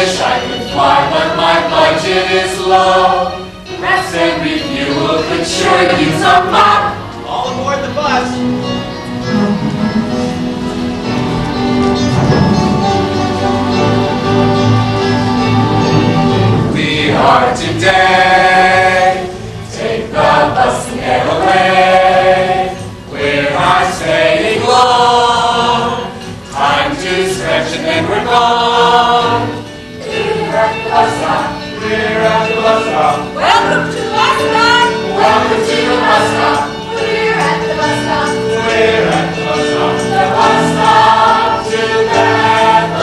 wish I could fly, but my budget is low. Rest and refuel could sure use a mop. All aboard the bus. We are today. Take the bus and get away. We are staying long. Time to stretch and then we're gone. We're at the bus stop. We're at the bus stop. Welcome to the bus stop. Welcome to the bus stop. We're at the bus stop. We're at the bus stop. The bus stop to Bethlehem.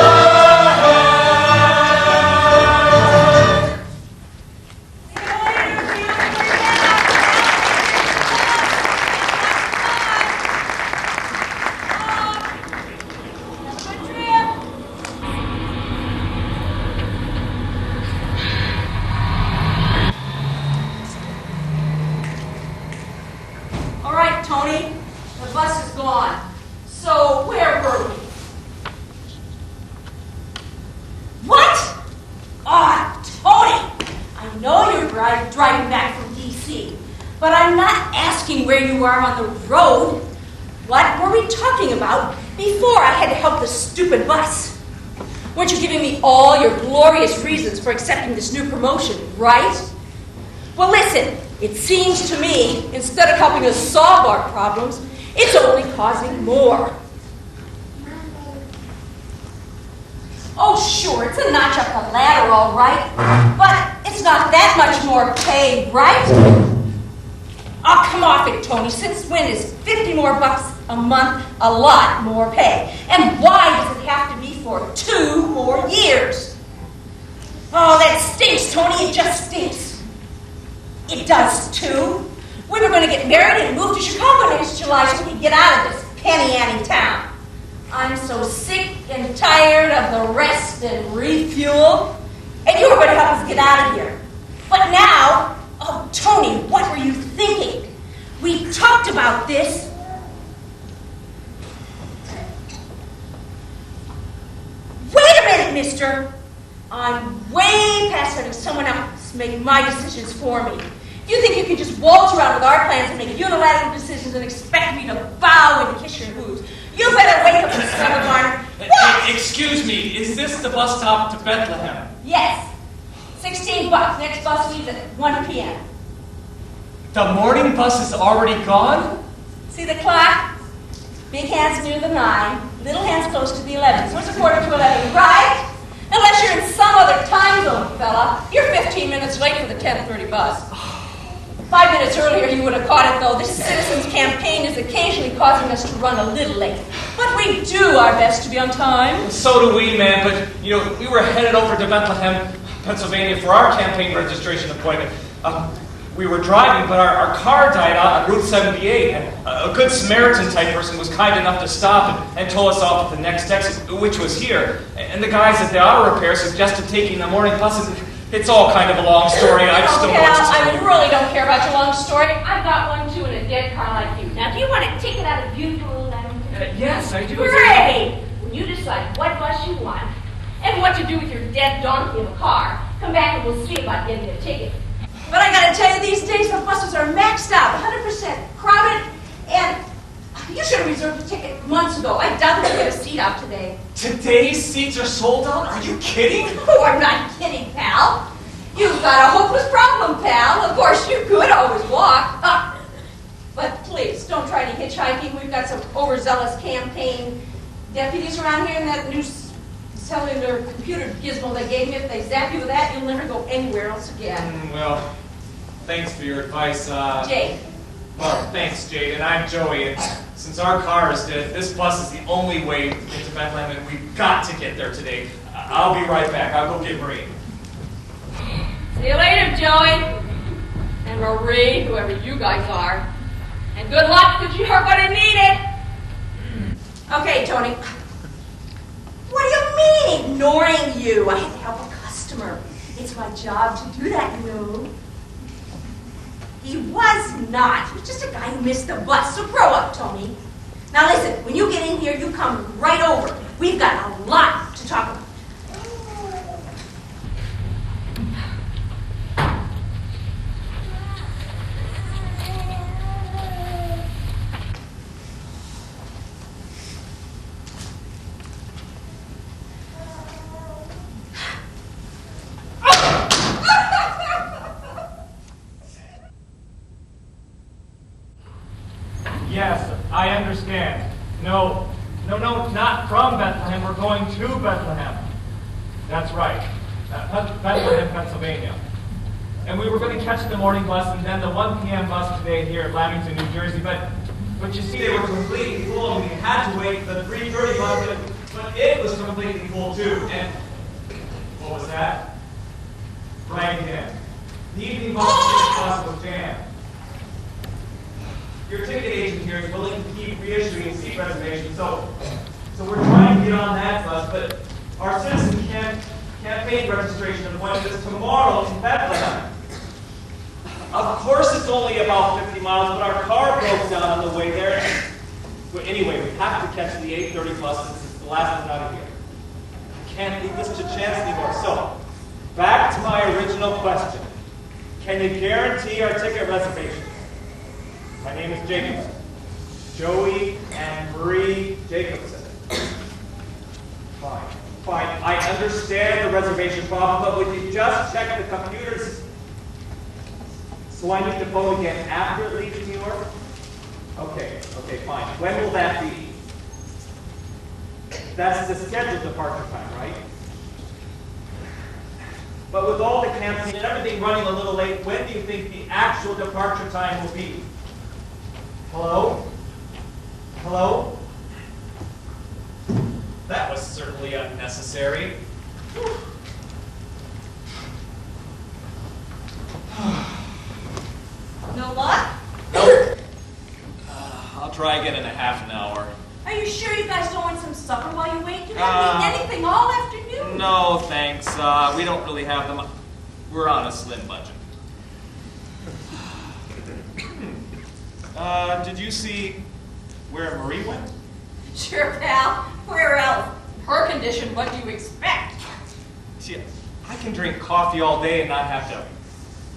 All right, Tony, the bus is gone. So where were we? What? Tony, I know you're driving back from D.C., but I'm not asking where you are on the road. What were we talking about before I had to help the stupid bus? Weren't you giving me all your glorious reasons for accepting this new promotion, right? Well, listen, it seems to me, instead of helping us solve our problems, it's only causing more. Oh, sure, it's a notch up the ladder, all right, but it's not that much more pay, right? Oh, come off it, Tony. Since when is 50 more bucks a month a lot more pay? And why does it have to be for 2 more years? Oh, that stinks, Tony. It just stinks. It does, too. We were going to get married and move to Chicago next July so we could get out of this penny-ante town. I'm so sick and tired of the rest and refuel. And you were going to help us get out of here. But now, oh, Tony, what were you thinking? We talked about this. Wait a minute, mister. I'm way past having someone else make my decisions for me. You think you can just waltz around with our plans and make unilateral decisions and expect me to bow and kiss your boots? You better wake up and settle down. What? Excuse me, is this the bus stop to Bethlehem? Yes. $16. Next bus leaves at 1 p.m. The morning bus is already gone? See the clock? Big hands near the 9, little hands close to the 11. So it's 11:15, right? Unless you're in some other time zone, fella. You're 15 minutes late for the 10:30 bus. 5 minutes earlier, you would have caught it, though. This citizens' campaign is occasionally causing us to run a little late. But we do our best to be on time. So do we, man, but, we were headed over to Bethlehem, Pennsylvania for our campaign registration appointment. We were driving, but our car died on Route 78, and a good Samaritan-type person was kind enough to stop and tow us off at the next exit, which was here. And the guys at the auto repair suggested taking the morning buses. It's all kind of a long story. I just don't know what to tell you. I really don't care about your long story. I've got one, too, in a dead car like you. Now, do you want a ticket out of beautiful Little Lemington? Yes, I do. Great! When you decide what bus you want and what to do with your dead donkey of a car, come back and we'll see about getting a ticket. But I gotta tell you, these days the buses are maxed out, 100% crowded, and you should have reserved a ticket months ago. I doubt we'll get a seat out today. Today's seats are sold out? Are you kidding? Oh, I'm not kidding, pal. You've got a hopeless problem, pal. Of course, you could always walk. But please, don't try any hitchhiking. We've got some overzealous campaign deputies around here, and that new cellular computer gizmo they gave me. If they zap you with that, you'll never go anywhere else again. Well, thanks for your advice. Jade. Well, thanks, Jade, and I'm Joey, and since our car is dead, this bus is the only way to get to Bethlehem, and we've got to get there today. I'll be right back. I'll go get Marie. See you later, Joey. And Marie, whoever you guys are. And good luck, because you're going to need it. Okay, Tony. What do you mean, ignoring you? I had to help a customer. It's my job to do that, you know. He was not. He was just a guy who missed the bus. So grow up, Tony. Now listen, when you get in here, you come right over. We've got a lot to talk about. No, not from Bethlehem. We're going to Bethlehem. That's right. Bethlehem, Pennsylvania. And we were going to catch the morning bus and then the 1 p.m. bus today here at Lamington, New Jersey. But you see, they were completely full, and we had to wait for the 3:30 bus, but it was completely full too. And what was that? Right again. The evening bus was jammed. Your ticket agent here is willing to keep reissuing seat reservations, so we're trying to get on that bus, but our citizen campaign registration appointment is tomorrow in Bethlehem. Of course it's only about 50 miles, but our car broke down on the way there. But anyway, we have to catch the 8:30 bus since it's the last one out of here. I can't leave this to chance anymore. So, back to my original question. Can you guarantee our ticket reservation? My name is Jacobson. Joey and Marie Jacobson. Fine. I understand the reservation problem, but would you just check the computers? So I need to phone again after it leaves New York? Okay, fine. When will that be? That's the scheduled departure time, right? But with all the campaign and everything running a little late, when do you think the actual departure time will be? Hello? That was certainly unnecessary. No luck? Nope. I'll try again in a half an hour. Are you sure you guys don't want some supper while you wait? You haven't eaten anything all afternoon. No, thanks. We don't really have them. We're on a slim budget. Did you see where Marie went? Sure, pal. Where else? Her condition, what do you expect? See, I can drink coffee all day and not have to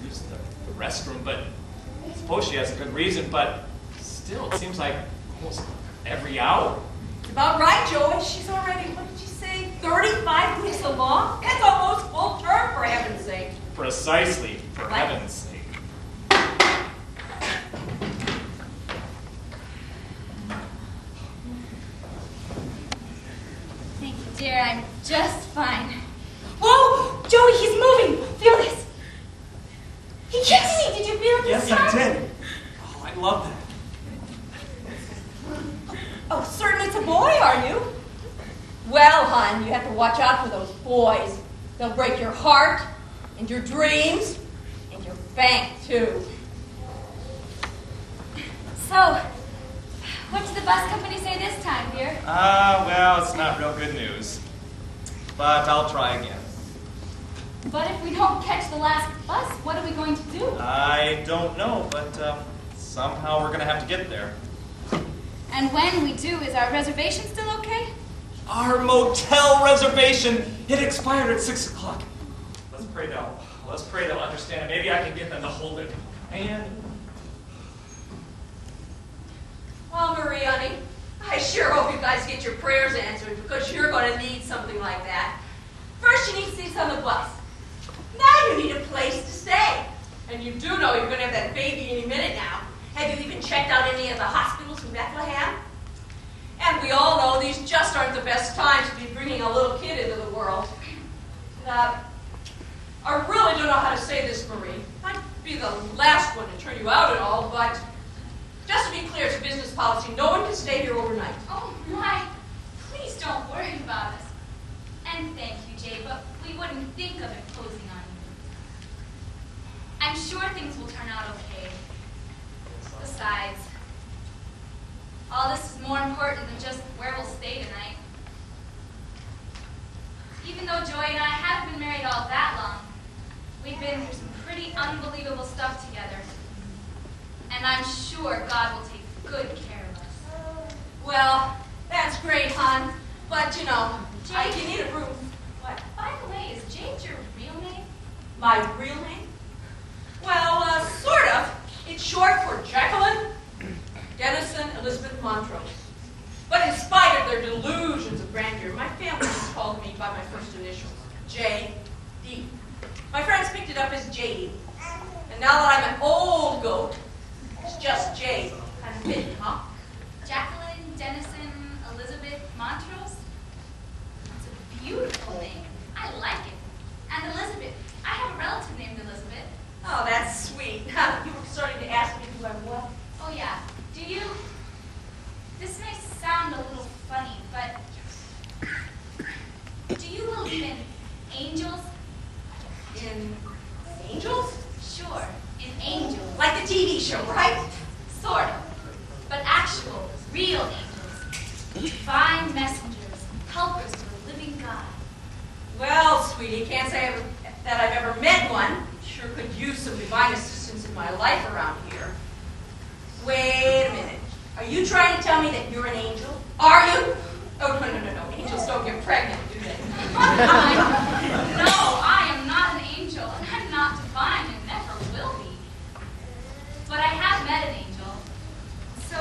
use the restroom, but I suppose she has a good reason, but still, it seems like almost every hour. It's about right, Joey. She's already, what did you say, 35 weeks along? That's almost full term, for heaven's sake. Precisely, for heaven's sake. Thank you, dear. I'm just fine. Whoa! Joey, he's moving! Feel this! He kissed me! Did you feel it this Yes, time? I did. Oh, I love that. Oh, certain it's a boy, are you? Well, hon, you have to watch out for those boys. They'll break your heart, and your dreams, and your bank, too. So, what did the bus company say this time, dear? Well, it's not real good news. But I'll try again. But if we don't catch the last bus, what are we going to do? I don't know, but somehow we're going to have to get there. And when we do, is our reservation still okay? Our motel reservation, it expired at 6 o'clock. Let's pray they'll understand. Maybe I can get them to hold it. And Well, Marie, honey, I sure hope you guys get your prayers answered because you're going to need something like that. First, you need seats on the bus. Now you need a place to stay. And you do know you're going to have that baby any minute now. Have you even checked out any of the hospitals in Bethlehem? And we all know these just aren't the best times to be bringing a little kid into the world. I really don't know how to say this, Marie. I'd be the last one to turn you out and all, but just to be clear, it's a business policy. No one can stay here overnight. Oh, my. Please don't worry about us. And thank you, Jay, but we wouldn't think of imposing on you. I'm sure things will turn out okay. Besides, all this is more important than just where we'll stay tonight. Even though Joy and I haven't been married all that long, we've been through some pretty unbelievable stuff together. And I'm sure God will take good care of us. Well, that's great, hon. But, you know, you need a room. What? By the way, is Jade your real name? My real name? Well, sort of. It's short for Jacqueline Dennison Elizabeth Montrose. But in spite of their delusions of grandeur, my family just called me by my first initials, J.D. My friends picked it up as J.D. And now that I'm an old goat, it's just J. Kind of fitting, huh? Jacqueline Dennison In angels? Sure, in angels. Like the TV show, right? Sort of. But actual, real angels. Divine messengers, helpers of the living God. Well, sweetie, can't say that I've ever met one. Sure could use some divine assistance in my life around here. Wait a minute. Are you trying to tell me that you're an angel? Are you? Oh, no. Angels don't get pregnant, do they? No, I am not an angel, and I'm not divine and never will be. But I have met an angel. So,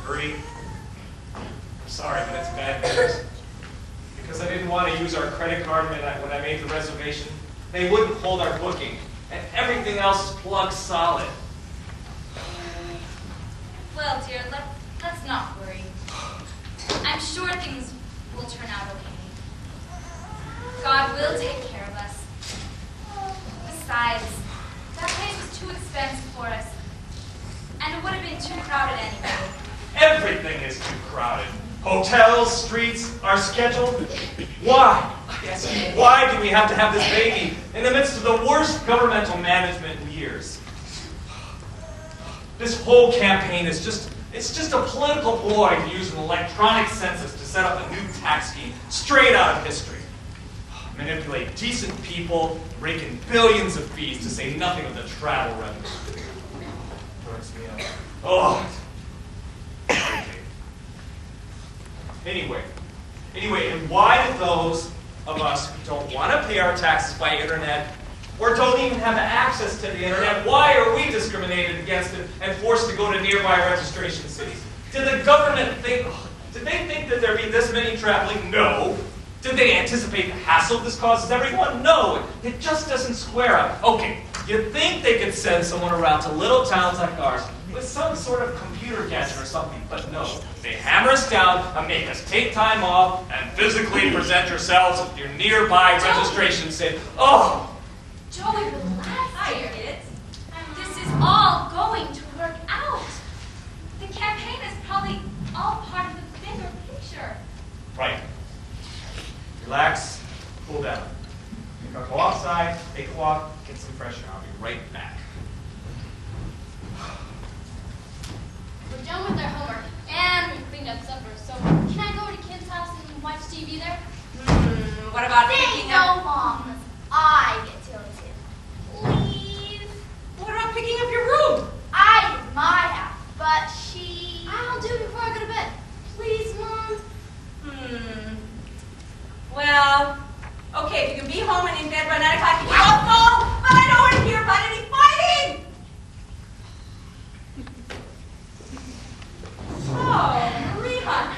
Marie, I'm sorry, but it's bad news. Because I didn't want to use our credit card when I made the reservation. They wouldn't hold our booking, and everything else is plugged solid. well, dear, let's not worry. I'm sure things will turn out okay. God will take care of us. Besides, that place was too expensive for us. And it would have been too crowded anyway. Everything is too crowded. Hotels, streets, our schedule. Why? Yes, why do we have to have this baby in the midst of the worst governmental management in years? This whole campaign is it's just a political ploy to use an electronic census to set up a new tax scheme straight out of history. Manipulate decent people, rake in billions of fees, to say nothing of the travel revenue. Burns me up. Oh. Anyway, and why do those of us who don't want to pay our taxes by internet or don't even have access to the internet, why are we discriminated against and forced to go to nearby registration cities? Did the government think that there'd be this many traveling? No. Did they anticipate the hassle this causes everyone? No. It just doesn't square up. Okay, you'd think they could send someone around to little towns like ours with some sort of computer gadget or something, but no. They hammer us down and make us take time off and physically present yourselves at your nearby registration city. Oh! Joey, relax, dear. This is all going to work out. The campaign is probably all part of the bigger picture. Right. Relax, cool down. I'll go outside, take a walk, get some fresh air. I'll be right back. We're done with our homework, and we cleaned up supper, so can I go over to Ken's house and watch TV there? What about Say picking no, up? Mom. I get Tilted. Please. What about picking up your room? I did my half, but she... I'll do it before I go to bed. Please, Mom. Well, okay, if you can be home and in bed by 9 o'clock, you can go, but I don't want to hear about any fighting! Oh, Marie, hon,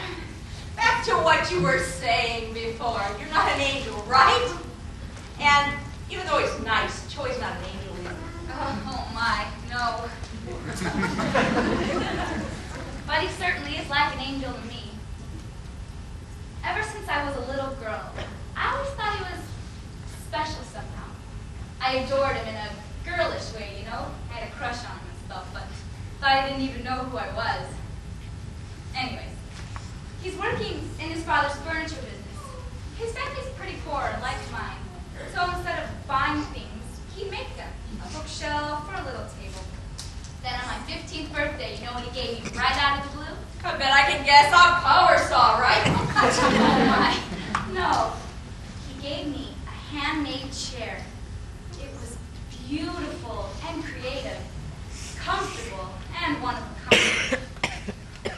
back to what you were saying before. You're not an angel, right? And even though he's nice, Joey's not an angel either. Oh my, no. But he certainly is like an angel to me. Ever since I was a little girl, I always thought he was special somehow. I adored him in a girlish way, you know? I had a crush on him and stuff, but thought I didn't even know who I was. Anyways, he's working in his father's furniture business. His family's pretty poor, like mine. So instead of buying things, he'd make them. A bookshelf or a little table. Then on my 15th birthday, you know what he gave me right out of the blue? I bet I can guess a power saw, right? Oh my. No. He gave me a handmade chair. It was beautiful and creative, comfortable, and one of a kind.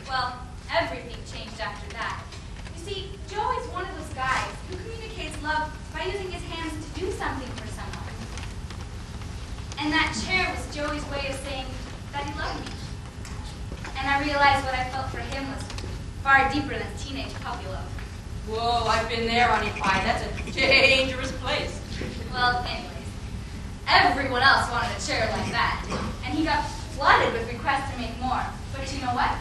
Well, everything changed after that. You see, Joey's one of those guys who communicates love by using his hands to do something for someone. And that chair was Joey's way of saying that he loved me. And I realized what I felt for him was far deeper than teenage puppy love. Whoa, I've been there, honey pie. That's a dangerous place. Well, anyways, everyone else wanted a chair like that. And he got flooded with requests to make more. But you know what?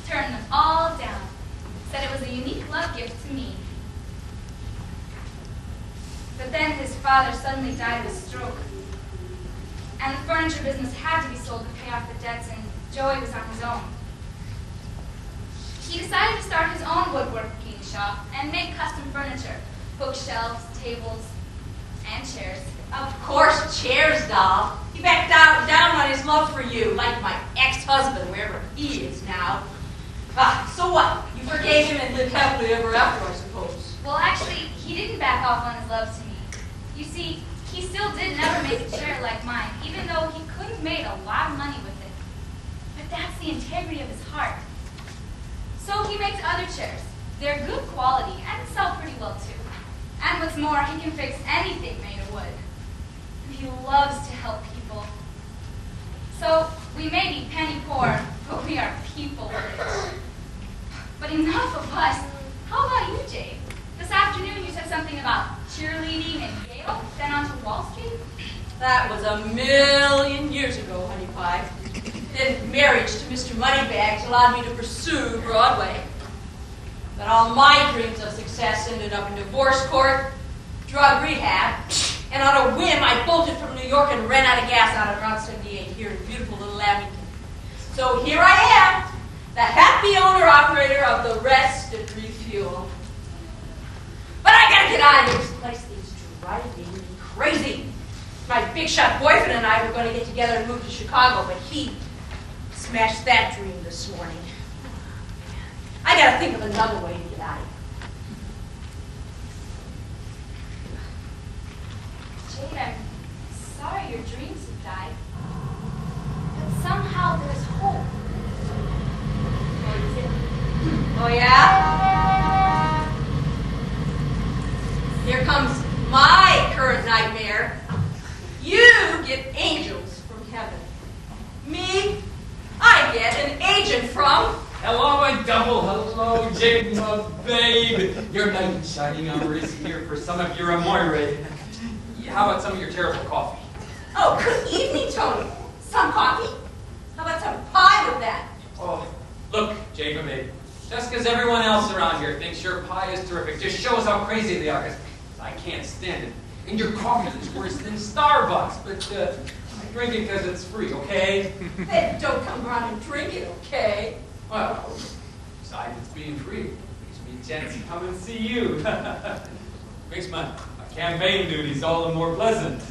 Turned them all down. Said it was a unique love gift to me. But then his father suddenly died of a stroke. And the furniture business had to be sold to pay off the debts, and Joey was on his own. He decided to start his own woodworking shop and make custom furniture, bookshelves, tables, And chairs. Of course, chairs, doll. He backed down on his love for you, like my ex-husband, wherever he is now. So what? You forgave him and lived happily ever after, I suppose. Well, actually, he didn't back off on his love to me. You see, he still did never make a chair like mine, even though he could have made a lot of money with it. But that's the integrity of his heart. So he makes other chairs. They're good quality and sell pretty well too. And what's more, he can fix anything made of wood. And he loves to help people. So we may be penny poor, but we are people rich. But enough of us. How about you, Jade? This afternoon you said something about cheerleading in Yale, then on to Wall Street? That was 1,000,000 years ago, honey pie. Then marriage to Mr. Moneybags allowed me to pursue Broadway. But all my dreams of success ended up in divorce court, drug rehab, and on a whim I bolted from New York and ran out of gas out of Route 78 here in beautiful little Abington. So here I am, the happy owner-operator of the Rest and Refuel. But I gotta get out of here. This place is driving me crazy. My big shot boyfriend and I were going to get together and move to Chicago, but he smashed that dream this morning. I gotta think of another way to get out of here. Jade, I'm sorry your dreams have died. But somehow there's hope. Oh yeah? Here comes my current nightmare. You get angels from heaven. Me, I get an agent from... Hello, my double. Hello, Jake, my babe. Your knight in shining armor is here for some of your amore. How about some of your terrible coffee? Oh, good evening, Tony. Some coffee? How about some pie with that? Oh, look, Jake, my babe. Just because everyone else around here thinks your pie is terrific just shows how crazy they are, because I can't stand it. And your coffee is worse than Starbucks, but I drink it because it's free, okay? Then don't come around and drink it, okay? Well, besides it's being free, it gives me a chance to come and see you. Makes my campaign duties all the more pleasant.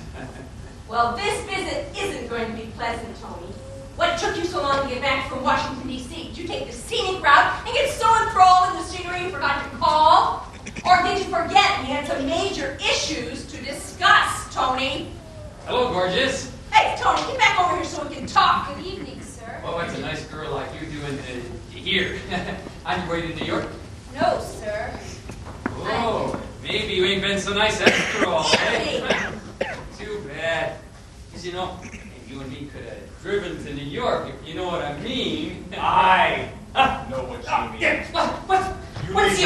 Well, this visit isn't going to be pleasant, Tony. What took you so long to get back from Washington, D.C.? Did you take the scenic route and get so enthralled in the scenery you forgot to call? Or did you forget we had some major issues to discuss, Tony? Hello, gorgeous. Hey, Tony, get back over here so we can talk. Good evening, sir. Well, what's a nice girl like you doing here? On your way to New York? No, sir. Oh, maybe you ain't been so nice after all, Anthony! eh? Too bad. Because, you know, you and me could have driven to New York, if you know what I mean. I know what you mean. Yeah, what's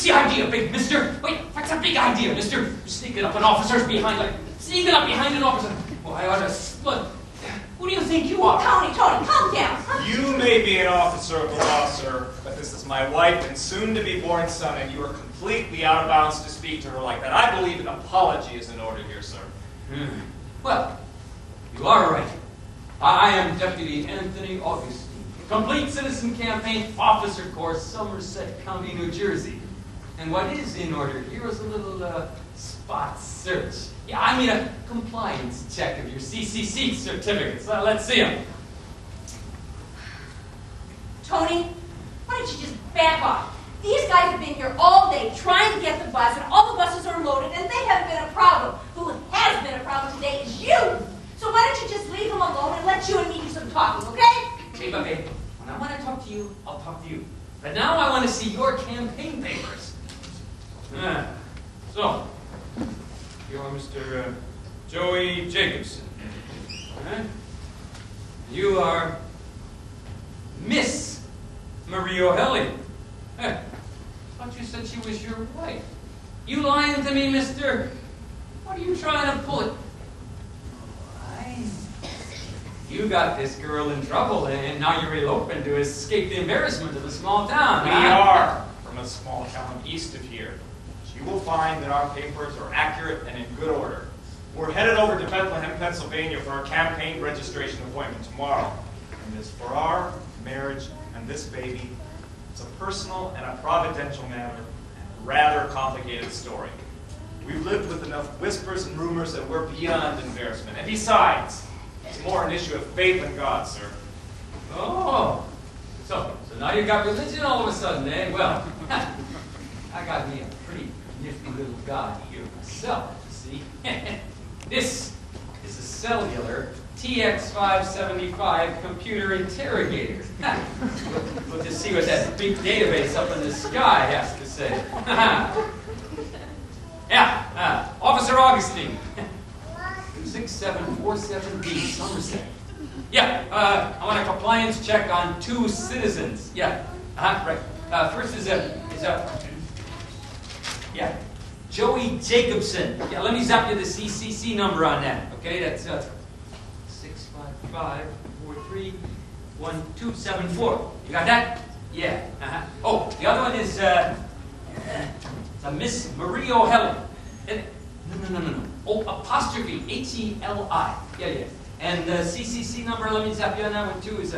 the idea, big mister? Wait, what's a big idea, mister? You're sneaking up on officers behind, sneaking up behind an officer. Well, I ought to split. Who do you think you are? Tony, calm down. You may be an officer of the law, sir, but this is my wife and soon-to-be-born son, and you are completely out of bounds to speak to her like that. I believe an apology is in order here, sir. Well, you are right. I am Deputy Anthony Augustine, Complete Citizen Campaign Officer Corps, Somerset County, New Jersey. And what is in order here is a little spot search. Yeah, I mean a compliance check of your CCC certificates. Let's see them. Tony, why don't you just back off? These guys have been here all day trying to get the bus, and all the buses are loaded, and they haven't been a problem. Who has been a problem today is you. So why don't you just leave them alone and let you and me do some talking, okay? Hey, babe, when I want to talk to you, I'll talk to you. But now I want to see your campaign papers. So, you're Mr. Joey Jacobson. Right? You are Miss Marie O'Helly. Hey, I thought you said she was your wife. You lying to me, mister? What are you trying to pull it? You got this girl in trouble, and now you're eloping to escape the embarrassment of a small town. We are from a small town east of here. You will find that our papers are accurate and in good order. We're headed over to Bethlehem, Pennsylvania for our campaign registration appointment tomorrow. And as for our marriage and this baby, it's a personal and a providential matter, and a rather complicated story. We've lived with enough whispers and rumors that we're beyond embarrassment. And besides, it's more an issue of faith in God, sir. Oh, so now you got religion all of a sudden, eh? Well, I got me a pretty nifty little god here myself, you see. This is a cellular TX575 computer interrogator. We'll just see what that big database up in the sky has to say. Yeah, Officer Augustine. 6747B, Somerset. Yeah, I want a compliance check on 2 citizens. Yeah, right. First is Joey Jacobson. Yeah, let me zap you the CCC number on that. Okay, that's 655-43-1274. You got that? Yeah. Oh, the other one is it's a Miss Marie O'Helen. No. Oh, apostrophe H-E-L-I. Yeah. And the CCC number, let me zap you on that one too, is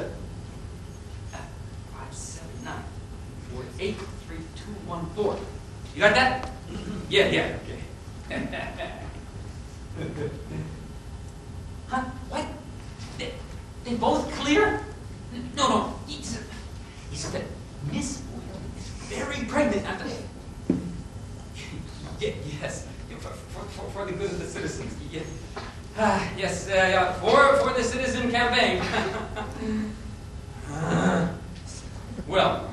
579-483214. You got that? Yeah, okay. Huh? What? They both clear? No. He said that Miss Will is very pregnant. Yes, for the good of the citizens. Yeah. Yes, for the citizen campaign. Well,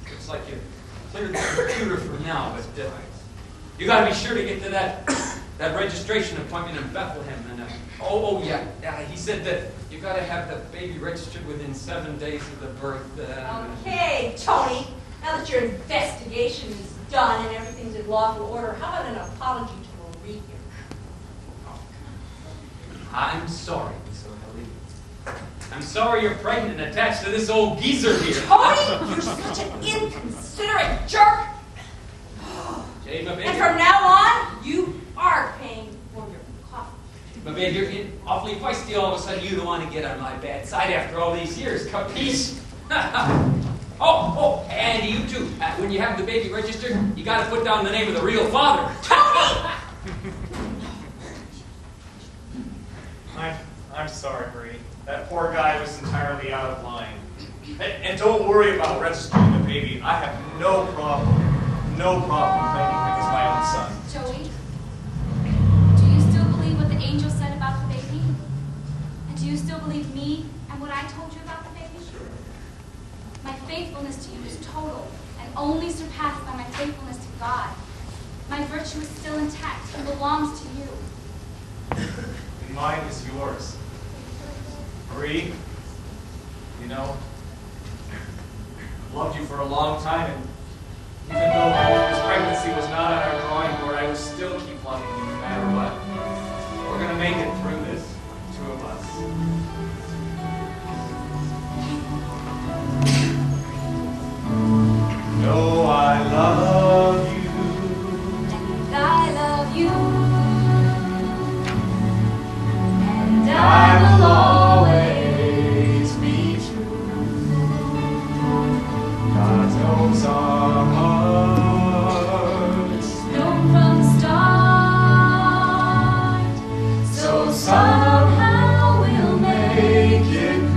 looks like you cleared the computer for now, but you got to be sure to get to that registration appointment in Bethlehem. And yeah, he said that you got to have the baby registered within 7 days of the birth. Okay, Tony. Now that your investigation is done and everything's in lawful order, how about an apology to Marie here? I'm sorry, Miss O'Helley. I'm sorry you're pregnant and attached to this old geezer here. Tony, you're such an inconsiderate jerk. Jay, my baby. And from now on, you are paying for your coffee. My baby, you're awfully feisty all of a sudden. You don't want to get on my bad side after all these years. Capiche? Oh, and you too. When you have the baby registered, you got to put down the name of the real father. Tony! I'm sorry, Marie. That poor guy was entirely out of line. And don't worry about registering the baby. I have no problem claiming him as my own son. Joey, do you still believe what the angel said about the baby? And do you still believe me and what I told you about the baby? Sure. My faithfulness to you is total and only surpassed by my faithfulness to God. My virtue is still intact and belongs to you. And mine is yours. Marie, you know, I've loved you for a long time, and even though this pregnancy was not on our drawing board, I will still keep loving you no matter what. We're going to make it through this, the 2 of us. No, I love you. And I love you. And I will always be true. God knows our hearts, known from the start. So somehow we'll make it through.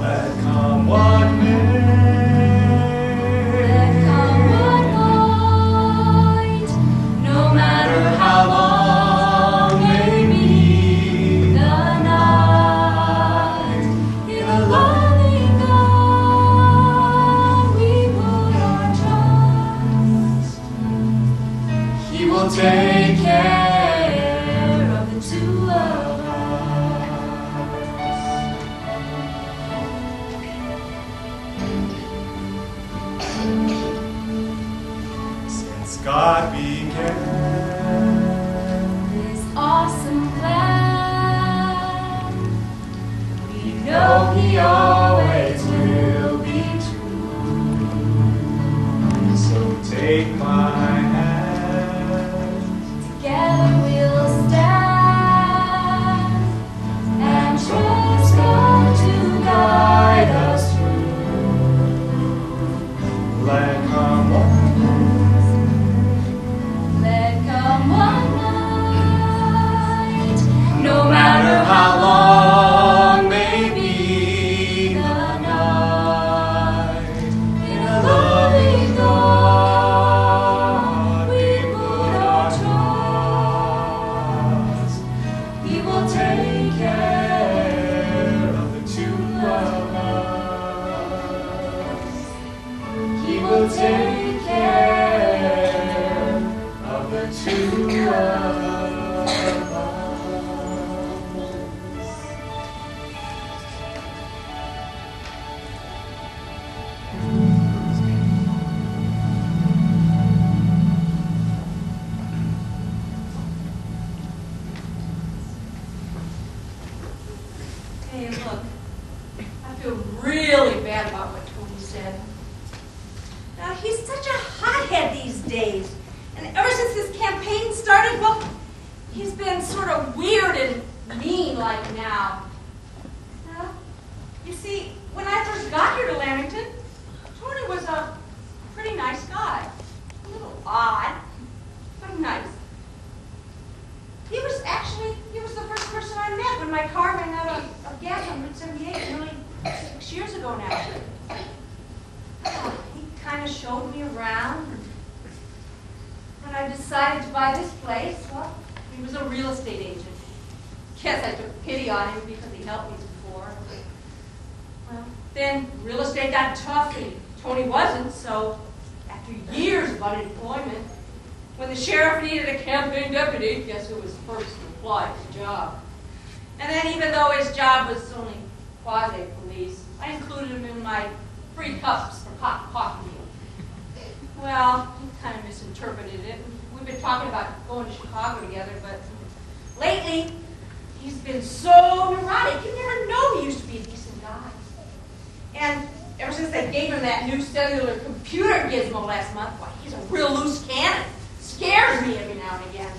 let come what may. Let come what might, no matter how long may be the night. In a loving God we put our trust. He will take care of the 2 of Since God began, this awesome plan. We know He always will be true. so take my hand. Together we'll stand and trust God to guide us through. Let come what to us. Hey, look, I feel really bad about what Tony said. Now, he's such a hothead these days. And ever since this campaign started, well, he's been sort of weird and mean-like now. Now, you see, when I first got here to Lamington, Tony was a pretty nice guy. A little odd, but nice. He was the first person I met when my car ran out of gas on Route 78 nearly 6 years ago now. He kind of showed me around. When I decided to buy this place, well, he was a real estate agent. Guess I took pity on him because he helped me before. Well, then real estate got tough and Tony wasn't, so after years of unemployment, when the sheriff needed a campaign deputy, guess who was first to apply for the job? And then even though his job was only quasi-police, I included him in my free cups for hot coffee meal. Well, he kind of misinterpreted it. We've been talking about going to Chicago together, but lately, he's been so neurotic. You never know he used to be a decent guy. And ever since they gave him that new cellular computer gizmo last month, why, he's a real loose cannon. Scares me every now and again.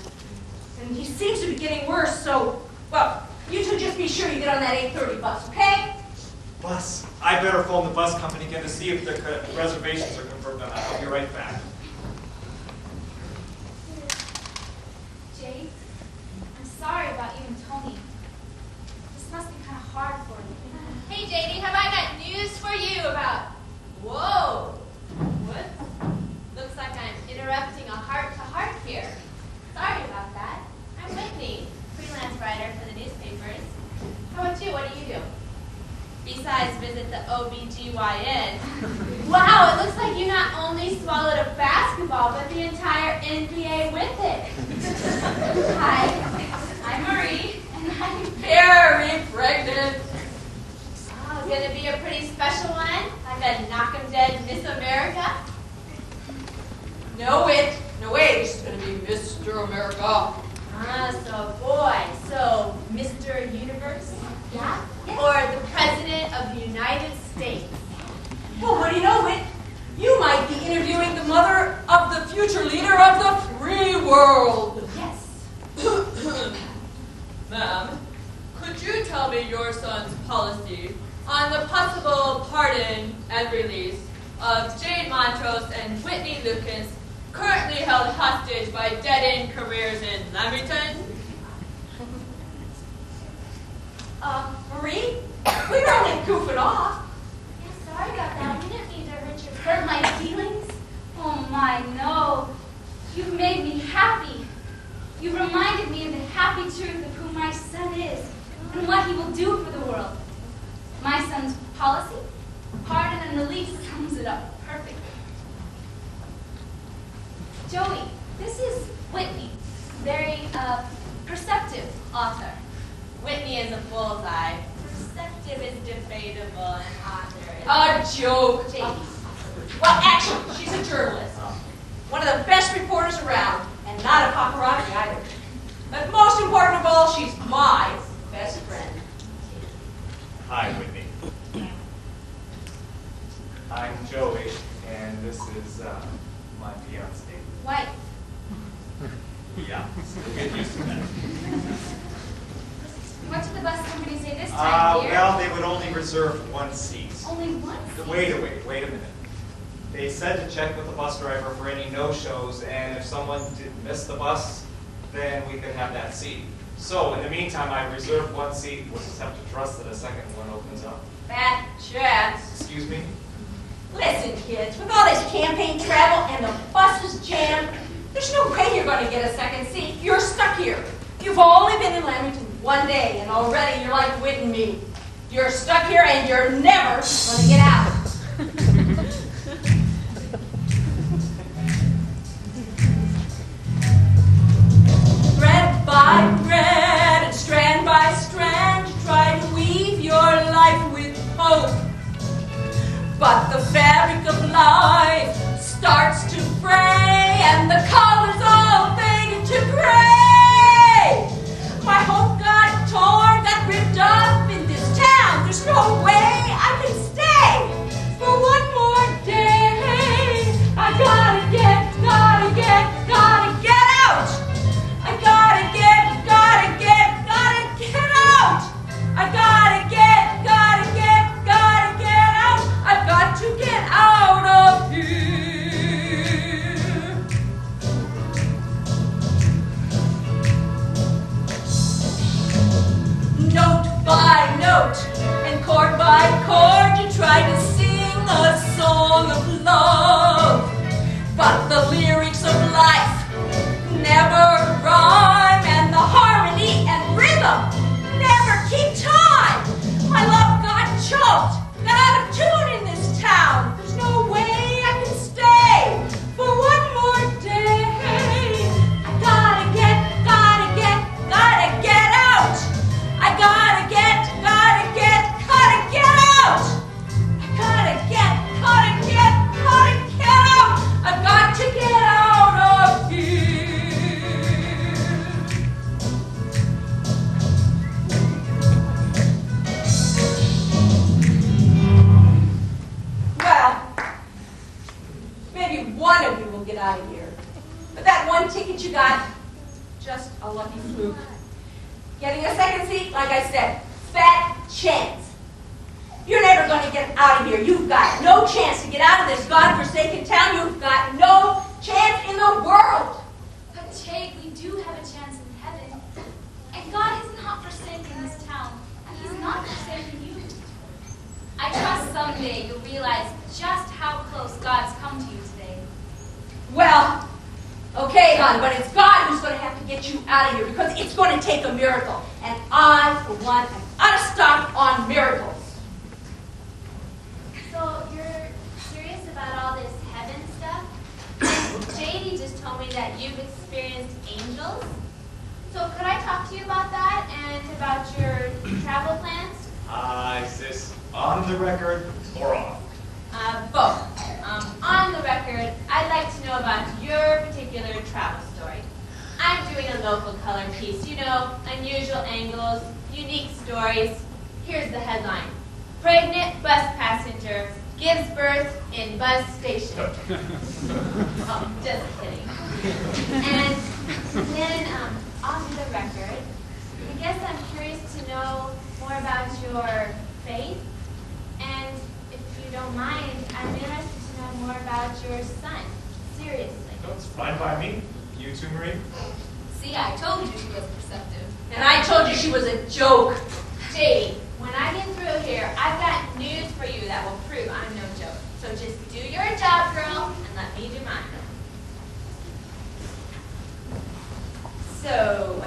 And he seems to be getting worse, so, well, you two just be sure you get on that 8:30 bus, okay? Bus? I better phone the bus company again to see if their reservations are confirmed. I'll be right back. Jade, I'm sorry about you and Tony. This must be kind of hard for you. Hey, JD, have I got news for you about... Whoa! What? Looks like I'm interrupting a heart-to-heart here. Sorry about that. I'm Whitney, freelance writer for the newspapers. How about you? What do you do? Besides visit the OBGYN. Wow, it looks like you not only swallowed a basketball, but the entire NBA with it. Hi, I'm Marie, and I'm very pregnant. Oh, it's gonna be a pretty special one, like a knock 'em dead Miss America. No, wait, this is going to be Mr. America. So Mr. Universe? Yeah? Or the President of the United States? Well, what do you know, Whit? You might be interviewing the mother of the future leader of the free world. Yes. Ma'am, could you tell me your son's policy on the possible pardon and release of Jade Montrose and Whitney Lucas, currently held hostage by dead-end careers in Lamington? Marie? We were only goofing off. Yeah, sorry about that. We didn't mean to hurt my feelings. Oh my, no. You've made me happy. You reminded me of the happy truth of who my son is and what he will do for the world. My son's policy, pardon and release, sums it up perfectly. Joey, this is Whitney, very perceptive author. Whitney is a bullseye. Perceptive is debatable, and author is A joke. JD. Well, actually, she's a journalist. One of the best reporters around, and not a paparazzi either. But most important of all, she's my best friend. Hi, Whitney. I'm Joey, and this is my fiance. White. Yeah, we'll get used to that. What did the bus company say this time, dear? Well, they would only reserve one seat. Only one? Wait a minute. They said to check with the bus driver for any no-shows, and if someone did miss the bus, then we could have that seat. So, in the meantime, I reserved one seat. We'll just have to trust that a second one opens up. Fat chance. Excuse me? Listen, kids, with all this campaign travel and the buses jammed, there's no way you're going to get a second seat. You're stuck here. You've only been in Lamington one day, and already you're like Whit and me. You're stuck here, and you're never going to get out. life starts to fray and the colors all fade into gray. My hope got torn, got ripped up in this town. There's no way I can stay for one more day. I gotta get out. I gotta get out. I gotta get out. I've got to get out of here. Note by note and chord by chord, you try to sing a song of love, but the lyrics of life never rhyme, and the harmony and rhythm never keep time. My love got choked, got out of tune in this town. There's no way I can stay for one more day. I gotta get out. I gotta get out. I gotta get out. I've got to get out of here. Well, maybe one of you will get out of here. But that one ticket you got, just a lucky fluke. Getting a second seat, like I said, fat chance. You're never going to get out of here. You've got no chance to get out of this godforsaken town. You've got no chance in the world. But Jade, we do have a chance in heaven. And God is not forsaking this town. And He's not forsaking you. I trust someday you'll realize just how close God's come to you today. Well, okay, hon, but it's God who's going to have to get you out of here because it's going to take a miracle. And I, for one, am out of stock on miracles. So you're serious about all this heaven stuff? JD just told me that you've experienced angels. So could I talk to you about that and about your travel plans? Is this on the record or off? Both. On the record, I'd like to know about your particular travel story. I'm doing a local color piece, unusual angles, unique stories. Here's the headline. Pregnant bus passenger gives birth in bus station. Oh, just kidding. And then, on the record, I guess I'm curious to know more about your faith. And if you don't mind, I'm interested to know more about your son. Seriously. That's fine by me. You too, Marie? See, I told you she was perceptive. And I told you she was a joke. JD, when I get through here, I've got news for you that will prove I'm no joke. So just do your job, girl, and let me do mine. So,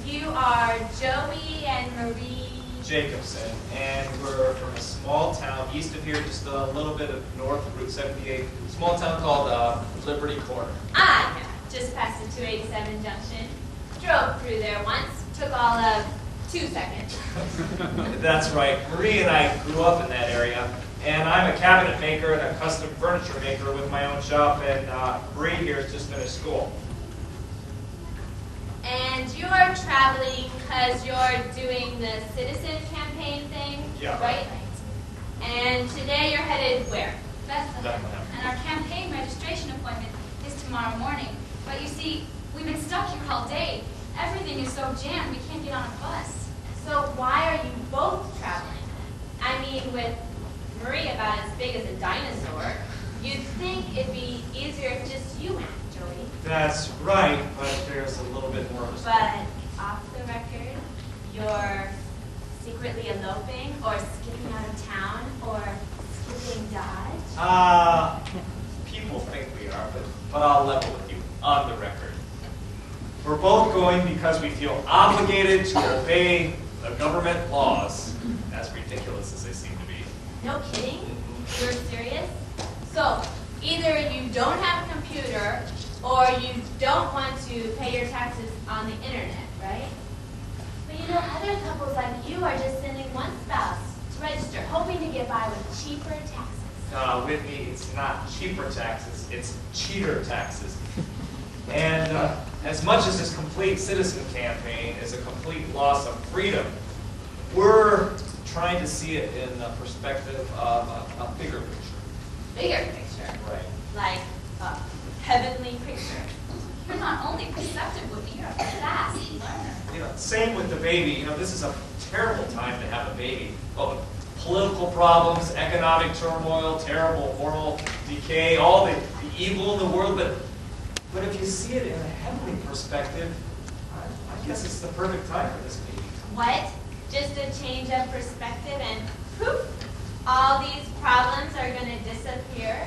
you are Joey and Marie Jacobson, and we're from a small town east of here, just a little bit north of Route 78, small town called Liberty Corner. yeah, just past the 287 junction. Drove through there once, took all of 2 seconds. That's right. Marie and I grew up in that area, and I'm a cabinet maker and a custom furniture maker with my own shop, and Marie here has just finished school. And you are traveling because you're doing the citizen campaign thing, Yeah. right? And today you're headed where? Bethlehem. And our campaign registration appointment is tomorrow morning. But you see, we've been stuck here all day. Everything is so jammed, we can't get on a bus. So why are you both traveling? I mean, with Marie about as big as a dinosaur, you'd think it'd be easier if just you went, Joey. That's right, but there's a little bit more of a story. But off the record, you're secretly eloping or skipping out of town or skipping Dodge? People think we are, but I'll level with you on the record. We're both going because we feel obligated to obey the government laws, as ridiculous as they seem to be. No kidding? You're serious? So, either you don't have a computer or you don't want to pay your taxes on the internet, right? But other couples like you are just sending one spouse to register, hoping to get by with cheaper taxes. Whitney, it's not cheaper taxes, it's cheater taxes. And as much as this complete citizen campaign is a complete loss of freedom, we're trying to see it in the perspective of a bigger picture. Bigger picture. Right. Like a heavenly picture. You're not only perceptive, Whitney, you're a fast learner. Same with the baby. This is a terrible time to have a baby. Well, political problems, economic turmoil, terrible moral decay, all the evil in the world. But if you see it in a heavenly perspective, I guess it's the perfect time for this baby. What? Just a change of perspective and poof, all these problems are going to disappear?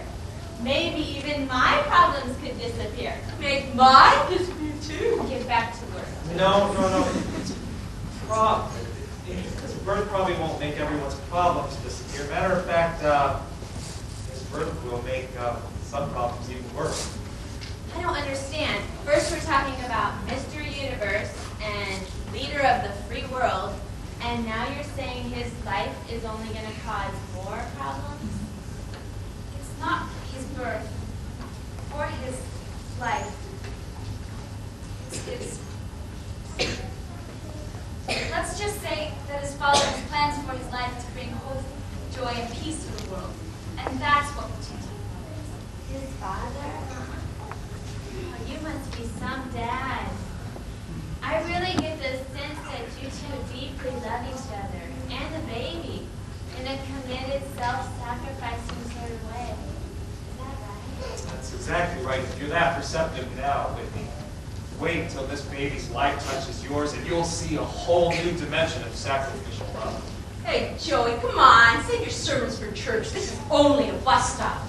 Maybe even my problems could disappear. Make mine disappear too. Get back to work. No. It's because birth probably won't make everyone's problems disappear. Matter of fact, this birth will make some problems even worse. I don't understand. First we're talking about Mr. Universe and leader of the free world, and now you're saying his life is only going to cause more problems? It's not his birth or his life. It's let's just say that his father has plans for his life to bring hope, joy, and peace to the world. And that's what we're teaching. His father? Oh, you must be some dad. I really get the sense that you two deeply love each other and the baby in a committed, self-sacrificing sort of way. Is that right? That's exactly right. If you're that perceptive now, Whitney, wait until this baby's life touches yours and you'll see a whole new dimension of sacrificial love. Hey, Joey, come on. Save your sermons for church. This is only a bus stop.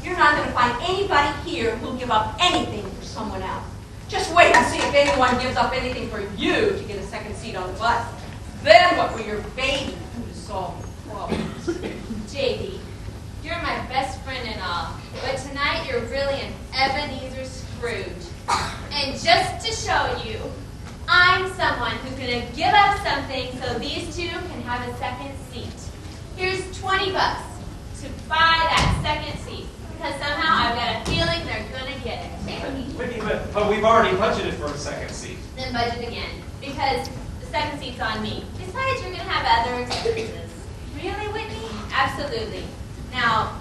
You're not going to find anybody here who'll give up anything for someone else. Just wait and see if anyone gives up anything for you to get a second seat on the bus. Then what will your baby do to solve the problem? JD, you're my best friend and all, but tonight you're really an Ebenezer Scrooge. And just to show you, I'm someone who's going to give up something so these two can have a second seat. Here's $20 to buy that second seat, because somehow I've got a feeling they're going to get it. Whitney, but we've already budgeted for a second seat. Then budget again, because the second seat's on me. Besides, you're going to have other expenses. Really, Whitney? Absolutely. Now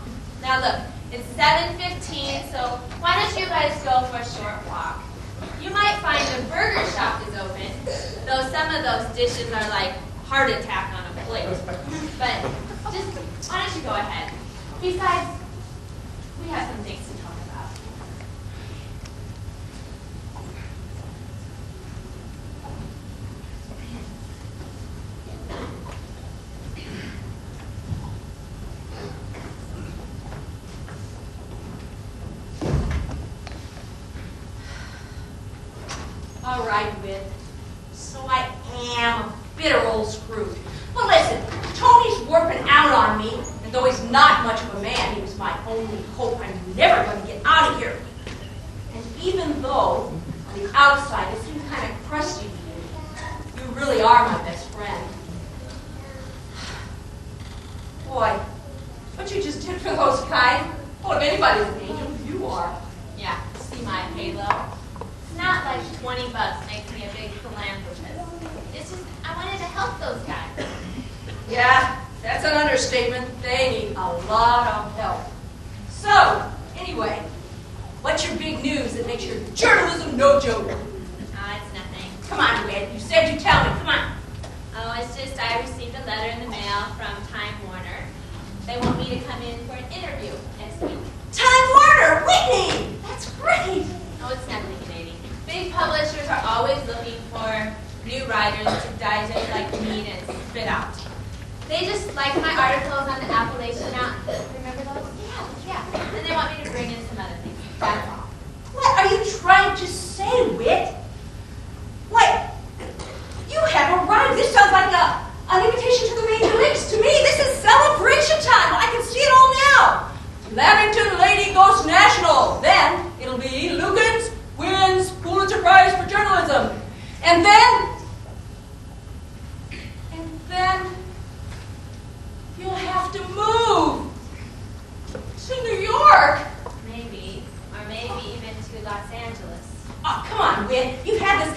look, it's 7:15, so why don't you guys go for a short walk? You might find the burger shop is open, though some of those dishes are like heart attack on a plate. But just, why don't you go ahead? Besides, we have some things to talk about. All right, Whit. So I am a bitter old Scrooge. Well, listen, Tony's warping out on me, and though he's not much of a man, he was my only hope. I'm never going to get out of here. And even though on the outside it seems kind of crusty to you, you really are my best friend. Boy, what you just did for those guys, well, if anybody's an angel, you are. Yeah, see my halo? Not like $20 makes me a big philanthropist. It's just, I wanted to help those guys. Yeah, that's an understatement. They need a lot of help. So, anyway, what's your big news that makes your journalism no joke? It's nothing. Come on, Whit. You said you'd tell me. Come on. Oh, it's just I received a letter in the mail from Time Warner. They want me to come in for an interview next week. Time Warner! Whitney! That's great! Oh, it's nothing, Katie. Big publishers are always looking for new writers to digest like meat and spit out. They just like my articles on the Appalachian Mountains. Remember those? Yeah. And they want me to bring in some other things. That's all. What are you trying to say, Whit? What? You have arrived. This sounds like an invitation to the Major Leagues. To me, this is celebration time. I can see it all now. Lamington Lady Ghost National. Then it'll be Lukens wins Pulitzer Prize for journalism. And then you'll have to move.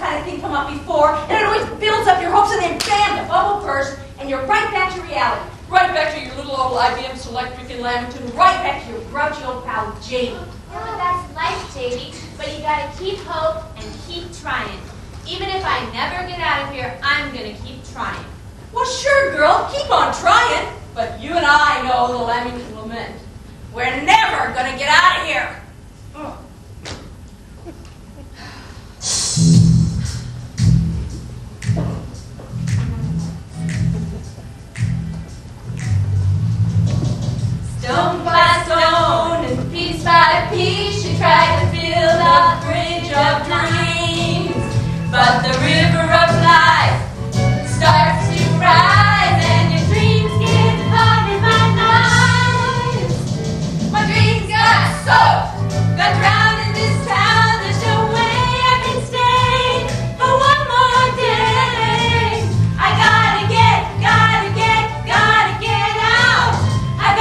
kind of thing come up before, and it always builds up your hopes, and then bam, the bubble bursts, and you're right back to reality. Right back to your little old IBM Selectric in Lamington, right back to your grouchy old pal, Jamie. Yeah, but that's life, JD. But you gotta keep hope and keep trying. Even if I never get out of here, I'm gonna keep trying. Well, sure, girl, keep on trying. But you and I know the Lamington Lament. We're never gonna get out of here. Ugh. Stone by stone and piece by piece, she tried to build a bridge of dreams. But the river of life starts to rise, and your dreams get caught in my life. My dreams got soaked, got drowned in this town. There's no way I can stay for one more day. I gotta get out. I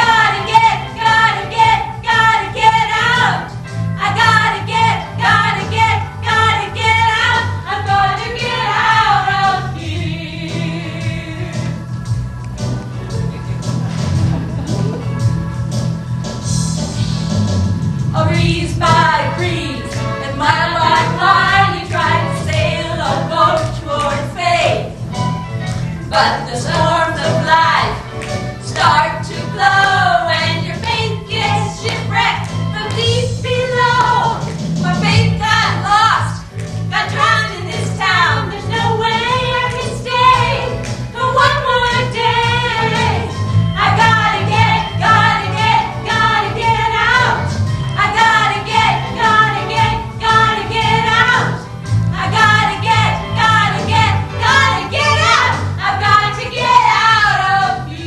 gotta get out. I gotta get out. I'm gonna get out of here. A breeze by breeze and mile by mile, you try to sail a boat towards faith. But the storms of life start to blow, and your faith gets shipwrecked from deep below. My faith got lost, got drowned in this town. There's no way I can stay for one more day. I gotta get out. I gotta get out. I gotta get out. I've got to get out of here.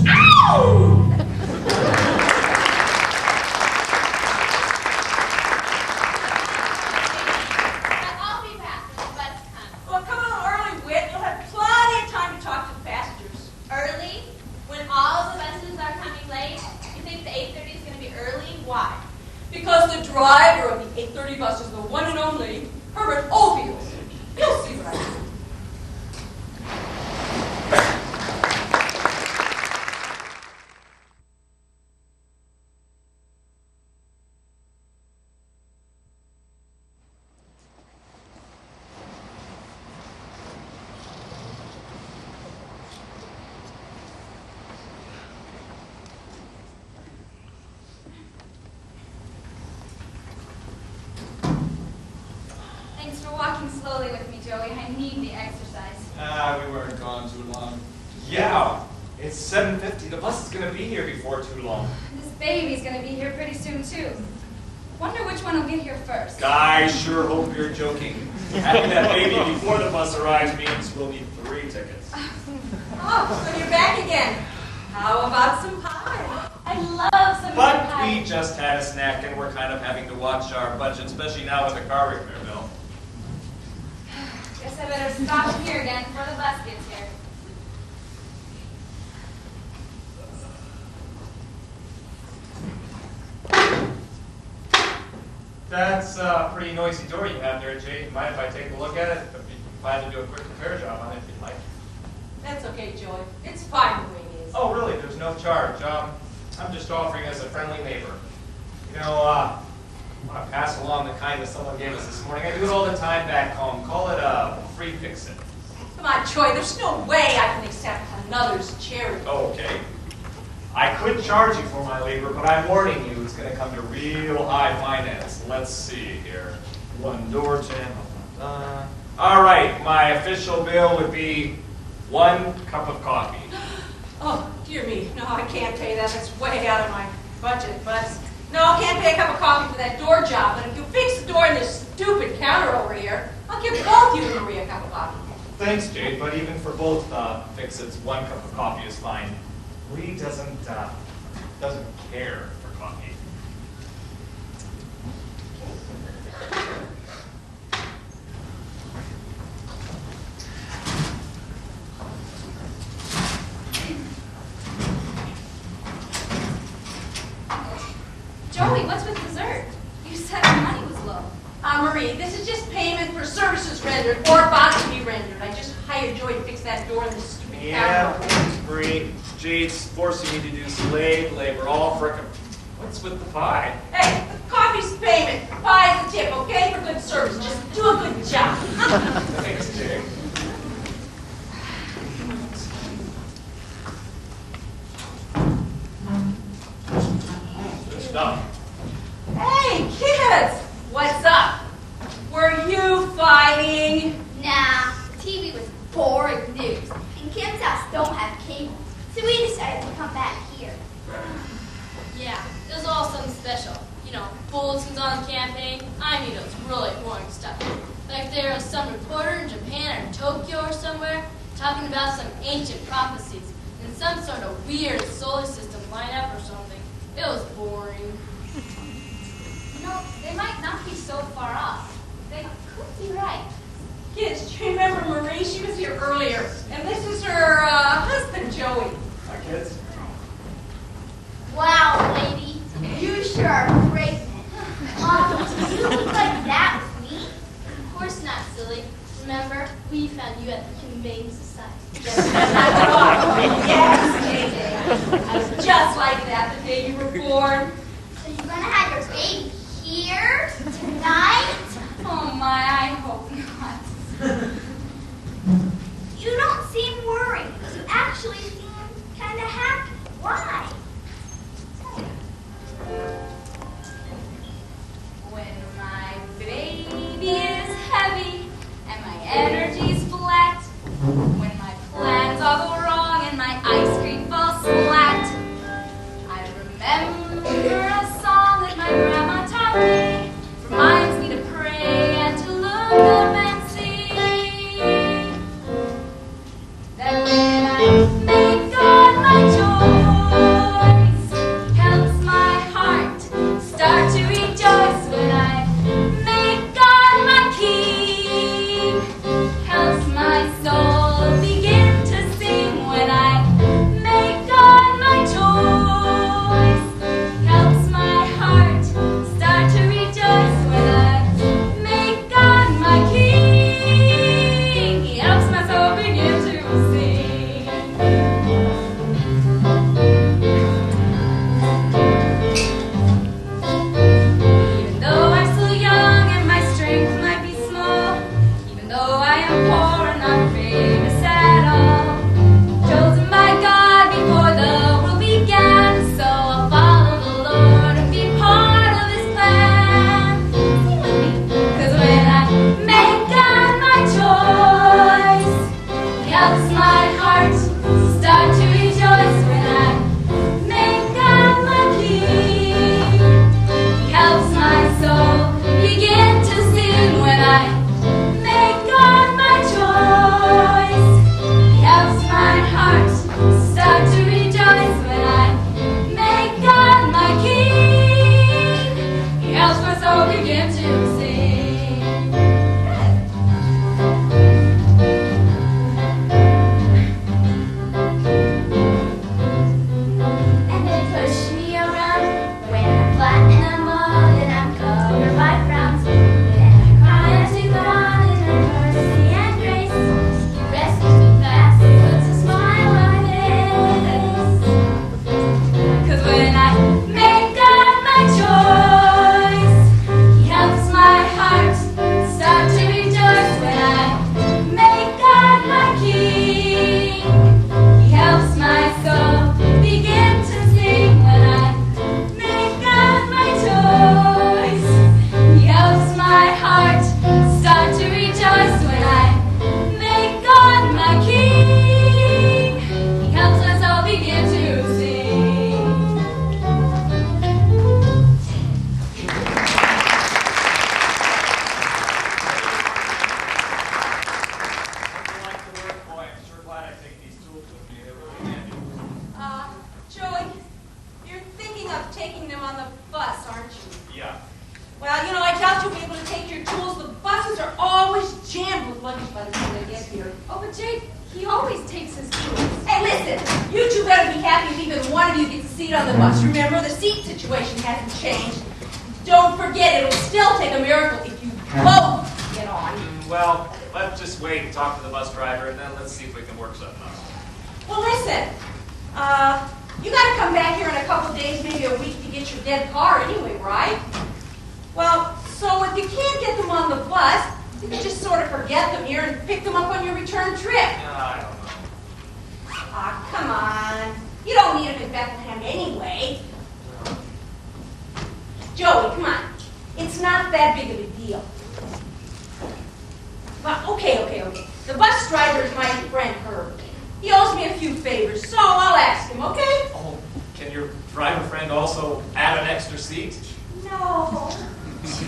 Ow! I'll be back when the bus comes. Well, come on early, Whit. You'll have plenty of time to talk to the passengers. Early? When all the buses are coming late? You think the 8:30 is going to be early? Why? Because the driver of the 8:30 bus is the one and only Herbert Oldfield. You'll see what I mean. Thanks for walking slowly with me, Joey. I need the exercise. We weren't gone too long. Yeah, it's 7:50. The bus is gonna be here before too long. This baby's gonna be here pretty soon, too. Wonder which one will get here first. I sure hope you're joking. Having that baby before the bus arrives means we'll need 3 tickets. Oh, so you're back again. How about some pie? I love some But pie. we just had a snack and we're kind of having to watch our budget, especially now with the car repair bill. Guess I better stop here again before the bus gets here. That's a pretty noisy door you have there, Jay. Mind if I take a look at it? I'd be glad to do a quick repair job on it if you'd like. That's okay, Joey. It's fine the way it is. Oh, really? There's no charge. I'm just offering as a friendly neighbor. You know, I want to pass along the kindness someone gave us this morning. I do it all the time back home. Call it a free fix-it. Come on, Joey. There's no way I can accept another's charity. Okay. I could charge you for my labor, but I'm warning you, it's going to come to real high finance. Let's see here. 1 door jam. All right, my official bill would be 1 cup of coffee. Oh, dear me. No, I can't pay that. That's way out of my budget. But no, I can't pay a cup of coffee for that door job. But if you fix the door in this stupid counter over here, I'll give both you and Maria a cup of coffee. Thanks, Jade, but even for both fix-its, 1 cup of coffee is fine. Lee doesn't care for coffee. Joey, what's with dessert? You said the money was low. Marie, this is just payment for services rendered or about to be rendered. I just hired Joey to fix that door in this stupid Yeah, town. Bree. Jade's forcing me to do slave labor, all frickin'. What's with the pie? Hey, the coffee's payment. Pie's a tip, okay? For good service. Just do a good job. Thanks, Jade. Good stuff. Hey, kids! What's up? Were you fighting? Nah, TV was boring news, and Kim's house don't have cable, so we decided to come back here. Yeah, it was all something special. You know, bulletins on the campaign. I mean, it was really boring stuff. Like there was some reporter in Japan or Tokyo or somewhere talking about some ancient prophecies in some sort of weird solar system lineup or something. It was boring. You know, they might not be so far off. They could be right. Kids, do you remember Marie? She was here earlier. And this is her husband, Joey. Hi, kids. Wow, lady, you sure are pregnant. Do you look like that with me? Of course not, silly. Remember, we found you at the Humane Society. Yes, JJ. I was just like that the day you were born. So you're gonna have your baby here tonight? Oh my, I hope not. You don't seem worried. You actually seem kind of happy. Why? When my baby is heavy and my energy's flat, when my plans all go wrong and my ice cream falls flat, I remember a song that my grandma taught me, reminds me to pray and to look up and see that when I make God my choice, helps my heart start to rejoice. When I make God my king, helps my soul begin to sing. When I make God my choice, helps my heart start to rejoice. When I make God my king, he helps my soul begin to sing. Even though I'm still young and my strength might be small, even though I am poor and not famous at all, chosen by God before the world began, so I'll follow the Lord and be part of His plan. Sing with me. 'Cause when I make God my choice, He helps my heart start to rejoice. When I make God my king, he helps my soul begin to sing. When I make God my choice, he helps my heart start to rejoice. When I make God my king, he helps my soul begin to sing. And they push me around when I'm flat and I'm old and I'm covered by frowns. And I cry as to God in her mercy and grace. He rescues me fast and puts a smile on my face. 'Cause when I make God my choice, he helps my heart start to rejoice. When I make God my king, he helps my soul begin to sing. When I make God my choice, he helps my heart start to rejoice. When I make God my king, he helps my soul begin to sing. I like the work, boy. I'm sure glad I take these tools with me. They're really handy. Joey, you're thinking of taking them on the bus, aren't you? Yeah. Well, you know, I doubt you'll be able to take your tools. The buses are always jammed with luggage by the time they get here. Oh, but Jake, he always takes his tools. Hey, listen, you two better be happy if even one of you gets to seat on the bus. Remember, the seat situation hasn't changed. Don't forget, it'll still take a miracle if you both get on. Well, let's just wait and talk to the bus driver, and then let's see if we can work something out. Well, listen, you gotta come back here in a couple days, maybe a week, to get your dead car anyway, right? Well, so if you can't get them on the bus, you can just sort of forget them here and pick them up on your return trip. I don't know. Aw, come on. You don't need them in Bethlehem anyway. Joey, come on. It's not that big of a deal. Well, okay. The bus driver is my friend Herb. He owes me a few favors, so I'll ask him, okay? Oh, can your driver friend also add an extra seat? No.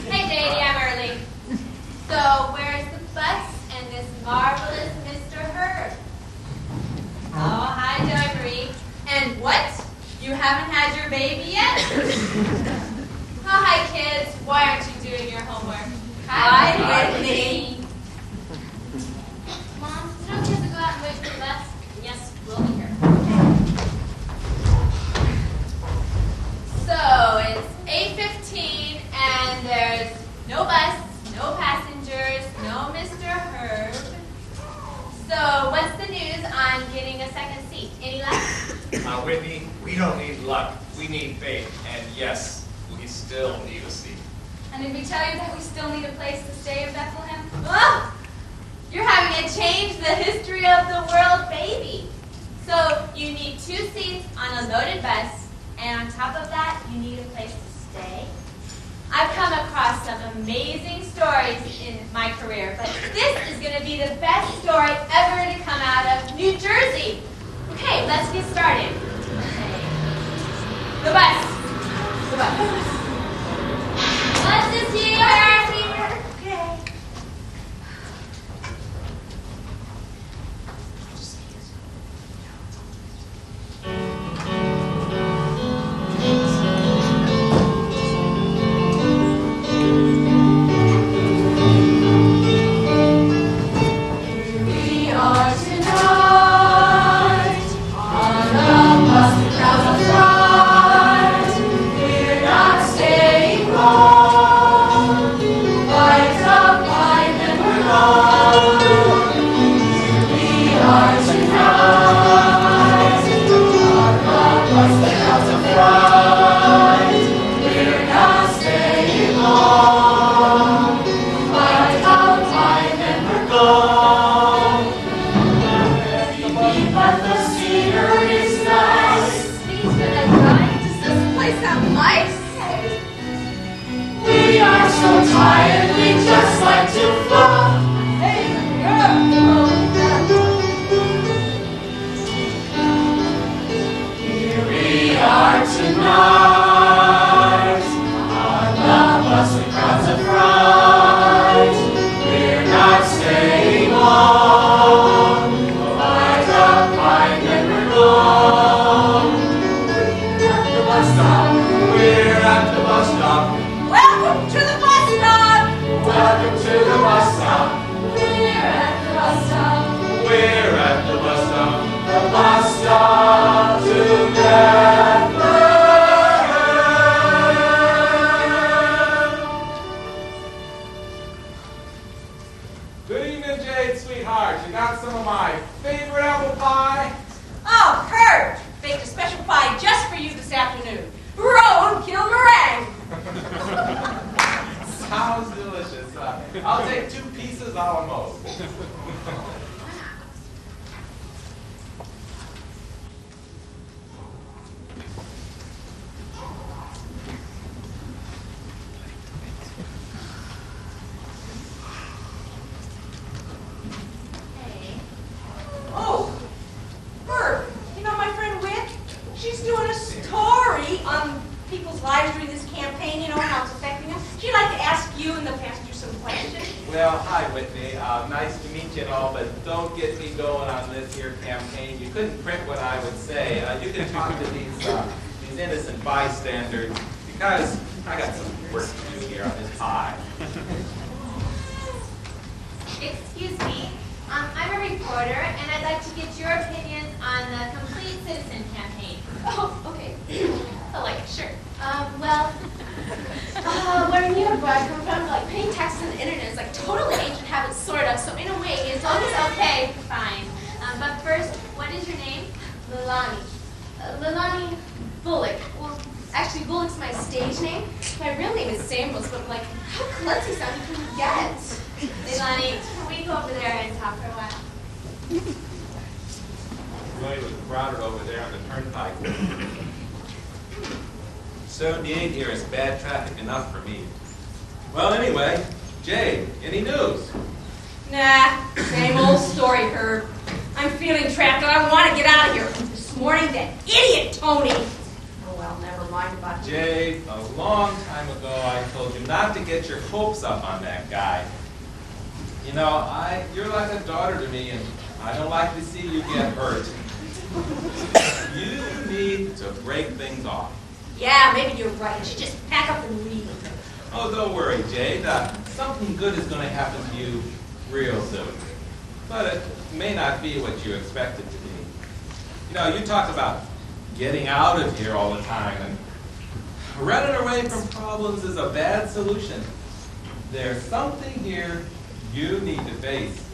Hey, J.D., I'm early. So, where's the bus and this marvelous Mr. Herb? Oh, hi, Joy Marie. And what? You haven't had your baby yet? Oh, hi, kids. Why aren't you doing your homework? Hi, Whitney. Mom, is it okay to go out and wait for the bus? Yes, we'll be here. So, it's 8:15 and there's no bus, no passengers, no Mr. Herb. So, what's the news on getting a second seat? Any luck? Whitney, we don't need luck. We need faith. And yes, we still need a seat. And did we tell you that we still need a place to stay in Bethlehem? Oh, you're having to change the history of the world, baby. So you need 2 seats on a loaded bus, and on top of that, you need a place to stay. I've come across some amazing stories in my career, but this is going to be the best story ever to come out of New Jersey. Okay, let's get started. The bus. The bus. Bus is here. Okay. We are tonight on the bus, the crowds are bright. We're not staying long. Lights up, light, and we're gone. We are tonight on the bus, the crowds are bright. We're not staying long. Lights up, light, and we're gone. But the scenery's nice. These for that ride? Does this place sound nice? We are so tired, we just like to fly. Hey, girl. Here we are tonight on the bus, the crowds are bright. We're not staying long. Light up, light, and we're gone. We're at the bus stop. We're at the bus stop. Welcome to the bus stop. Welcome to the bus stop. We're at the bus stop. We're at the bus stop. The bus stop to Bethlehem. Good evening, Jade, sweetheart. You got some of my favorite apple pie? Oh, Herb baked a special pie just for you this afternoon. Roadkill meringue. Sounds delicious. I'll take 2 pieces a la mode. Oh, Herb, you know my friend Whit? She's doing a story on people's lives during this campaign, you know, how it's affecting them. She'd like to ask you and the passenger some questions. Well, hi, Whitney. Nice to meet you and all, but don't get me going on this here campaign. You couldn't print what I would say. You can talk to these innocent bystanders because I got some work to do here on this pie. Excuse me, I'm a reporter, and I'd like to get your opinions on the Complete Citizen campaign. Oh, okay. Sure. Where me and Brad come from, like, paying taxes on the internet is like totally ancient habits, sort of. So in a way, it's always Okay, fine. But first, what is your name? Lilani. Lilani Bullock. Well, actually, Bullock's my stage name. My real name is Samuels, but like, how klutzy sounding can you get? Leilani, can we go over there and talk for a while? Really was crowded over there on the turnpike. 78 here is bad traffic enough for me. Well, anyway, Jay, any news? Nah, same old story, Herb. I'm feeling trapped and I want to get out of here. This morning, that idiot Tony. Oh, well, never mind about you. Jay, a long time ago I told you not to get your hopes up on that guy. You know, you're like a daughter to me, and I don't like to see you get hurt. You need to break things off. Yeah, maybe you're right. I should just pack up and leave. Oh, don't worry, Jade. Something good is going to happen to you real soon. But it may not be what you expect it to be. You know, you talk about getting out of here all the time, and running away from problems is a bad solution. There's something here you need to face.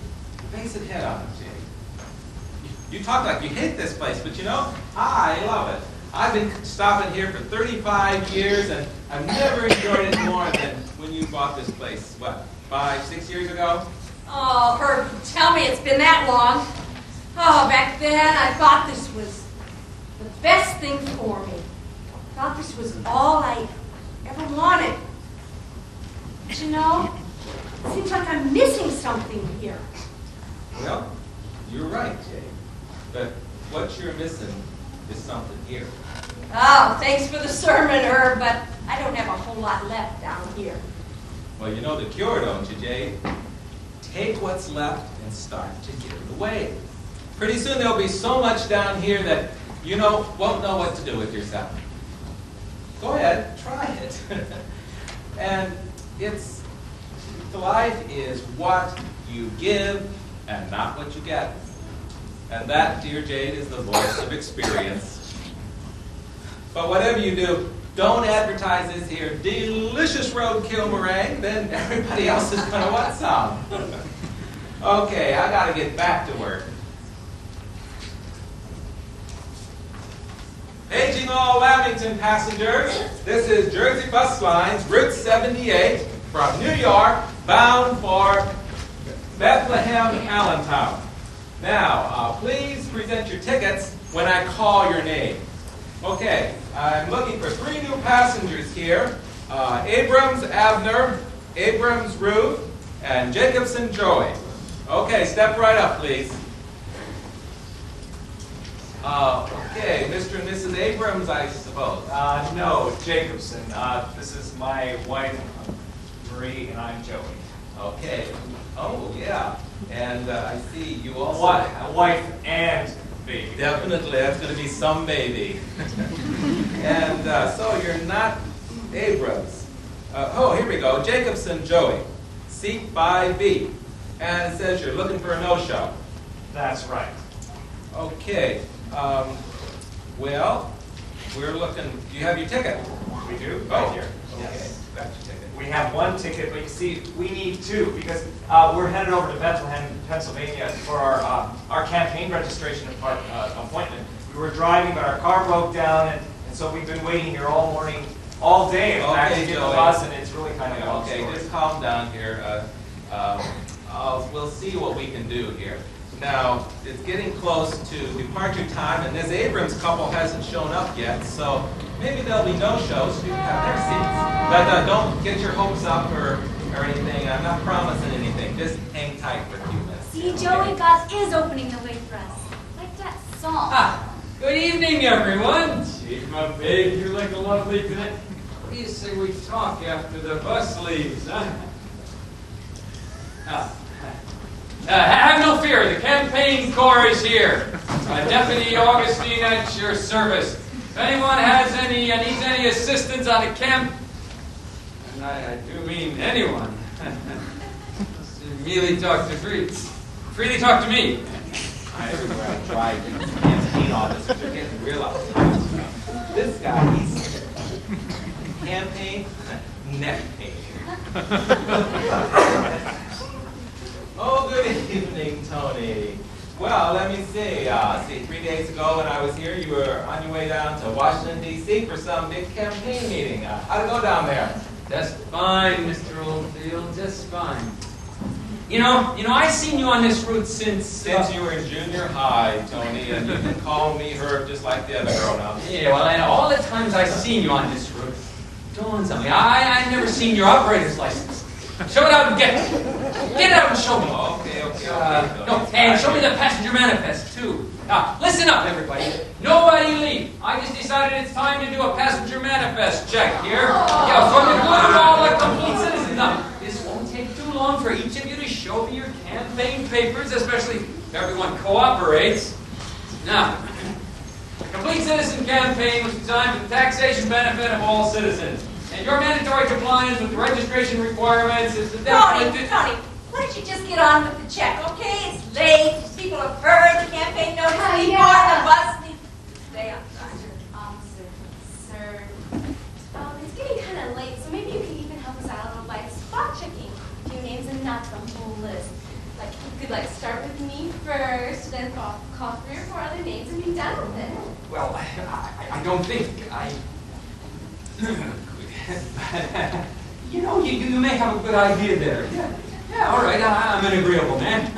Face it head on, Jade. You talk like you hate this place, but you know, I love it. I've been stopping here for 35 years, and I've never enjoyed it more than when you bought this place, what, 5, 6 years ago? Oh, Herb, tell me it's been that long. Oh, back then I thought this was the best thing for me. I thought this was all I ever wanted. But you know, it seems like I'm missing something here. Well, you're right, Jay. But what you're missing is something here. Oh, thanks for the sermon, Herb, but I don't have a whole lot left down here. Well, you know the cure, don't you, Jay? Take what's left and start to give it away. Pretty soon there'll be so much down here that you won't know what to do with yourself. Go ahead, try it. And life is what you give and not what you get. And that, dear Jade, is the voice of experience. But whatever you do, don't advertise this here delicious roadkill meringue, then everybody else is going to want some. Okay, I got to get back to work. Paging all Lamington passengers, this is Jersey Bus Lines, Route 78, from New York, bound for Bethlehem, Allentown. Now, please present your tickets when I call your name. Okay, I'm looking for 3 new passengers here. Abrams Abner, Abrams Ruth, and Jacobson Joey. Okay, step right up, please. Okay, Mr. and Mrs. Abrams, I suppose. No, Jacobson. This is my wife, Marie, and I'm Joey. Okay. Oh, yeah. And I see you also... What? A wife and baby. Definitely, that's going to be some baby. And so you're not Abrams. Oh, here we go. Jacobson Joey, seat 5B. And it says you're looking for a no-show. That's right. Okay. Well, we're looking... Do you have your ticket? We do? Oh, Right here. Okay, Yes. got your ticket. We have 1 ticket, but you see, we need 2 because we're headed over to Bethlehem, Pennsylvania for our campaign registration appointment. We were driving, but our car broke down, and so we've been waiting here all morning, all day, in fact, to get the bus, and it's really kind of a long Okay, story. just calm down here. We'll see what we can do here. Now, it's getting close to departure time, and this Abrams couple hasn't shown up yet, so maybe there'll be no-shows. You can have their seats. But don't get your hopes up or anything. I'm not promising anything. Just hang tight for a few minutes. See, Joey, God is opening the way for us. Like that song. Good evening, everyone. Gee, my babe, you look lovely tonight. What do you say we talk after the bus leaves, huh? Have no fear, the campaign corps is here. Deputy Augustine at your service. If anyone has needs any assistance on the camp, and I do mean anyone, really talk the streets. freely talk to me. Everywhere I tried, these campaign officers are getting real uptight. This guy, he's campaign neck pain. Oh, good evening, Tony. Well, let me see. 3 days ago when I was here, you were on your way down to Washington, D.C. for some big campaign meeting. How'd it go down there? Just fine, Mr. Oldfield, just fine. You know, I've seen you on this route since You were in junior high, Tony, and you can call me Herb just like the other grown-ups. Yeah, well, and all the times I've seen you on this route, dawns on me, I've never seen your operator's license. Show it out and get it. Get it out and show me. Okay. No, and show me the passenger manifest, too. Now, listen up, everybody. Nobody leave. I just decided it's time to do a passenger manifest check here. Yeah, for the good of all the complete citizens. Now, this won't take too long for each of you to show me your campaign papers, especially if everyone cooperates. Now, the Complete Citizen Campaign was designed for the taxation benefit of all citizens. And your mandatory compliance with the registration requirements is the Tony, why don't you just get on with the check, okay? It's late. People have heard the campaign notice. People on the bus. Stay outside. Sir. It's getting kind of late, so maybe you can even help us out a little by spot checking a few names and not the whole list. Like, you could start with me first, then call 3 or 4 other names and be done with it. Well, I don't think I... you may have a good idea there. Yeah, all right, I'm an agreeable man.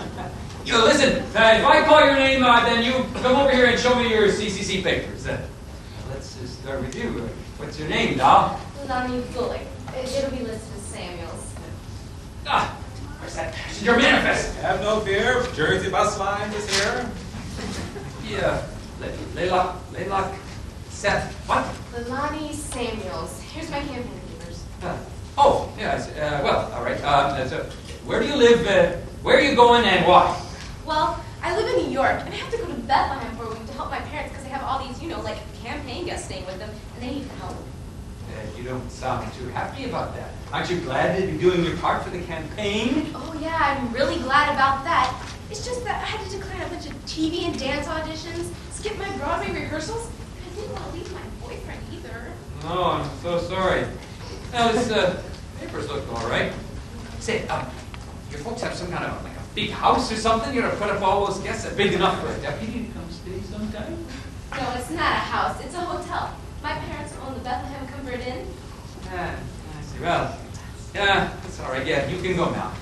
Listen, if I call your name, then you come over here and show me your CCC papers. Let's just start with you. What's your name, doll? Lonnie Bullock. It'll be listed as Samuels. Where's that passenger manifest? Have no fear. Jersey bus line is here. Yeah, Laylock, Seth, what? Lonnie Samuels. Here's my campaign papers. Yes, well, all right. So where do you live, where are you going, and why? Well, I live in New York, and I have to go to Bethlehem for a week to help my parents because they have all these, campaign guests staying with them, and they need help. You don't sound too happy about that. Aren't you glad to be doing your part for the campaign? Oh, yeah, I'm really glad about that. It's just that I had to decline a bunch of TV and dance auditions, skip my Broadway rehearsals, and I didn't want to leave my boyfriend either. Oh, I'm so sorry. Now, this papers look all right. Say, your folks have some kind of a big house or something? You're gonna put up all those guests? Big enough for a deputy to come stay sometime? No, it's not a house. It's a hotel. My parents own the Bethlehem Comfort Inn. I see. Well, yeah, that's all right. Yeah, you can go now.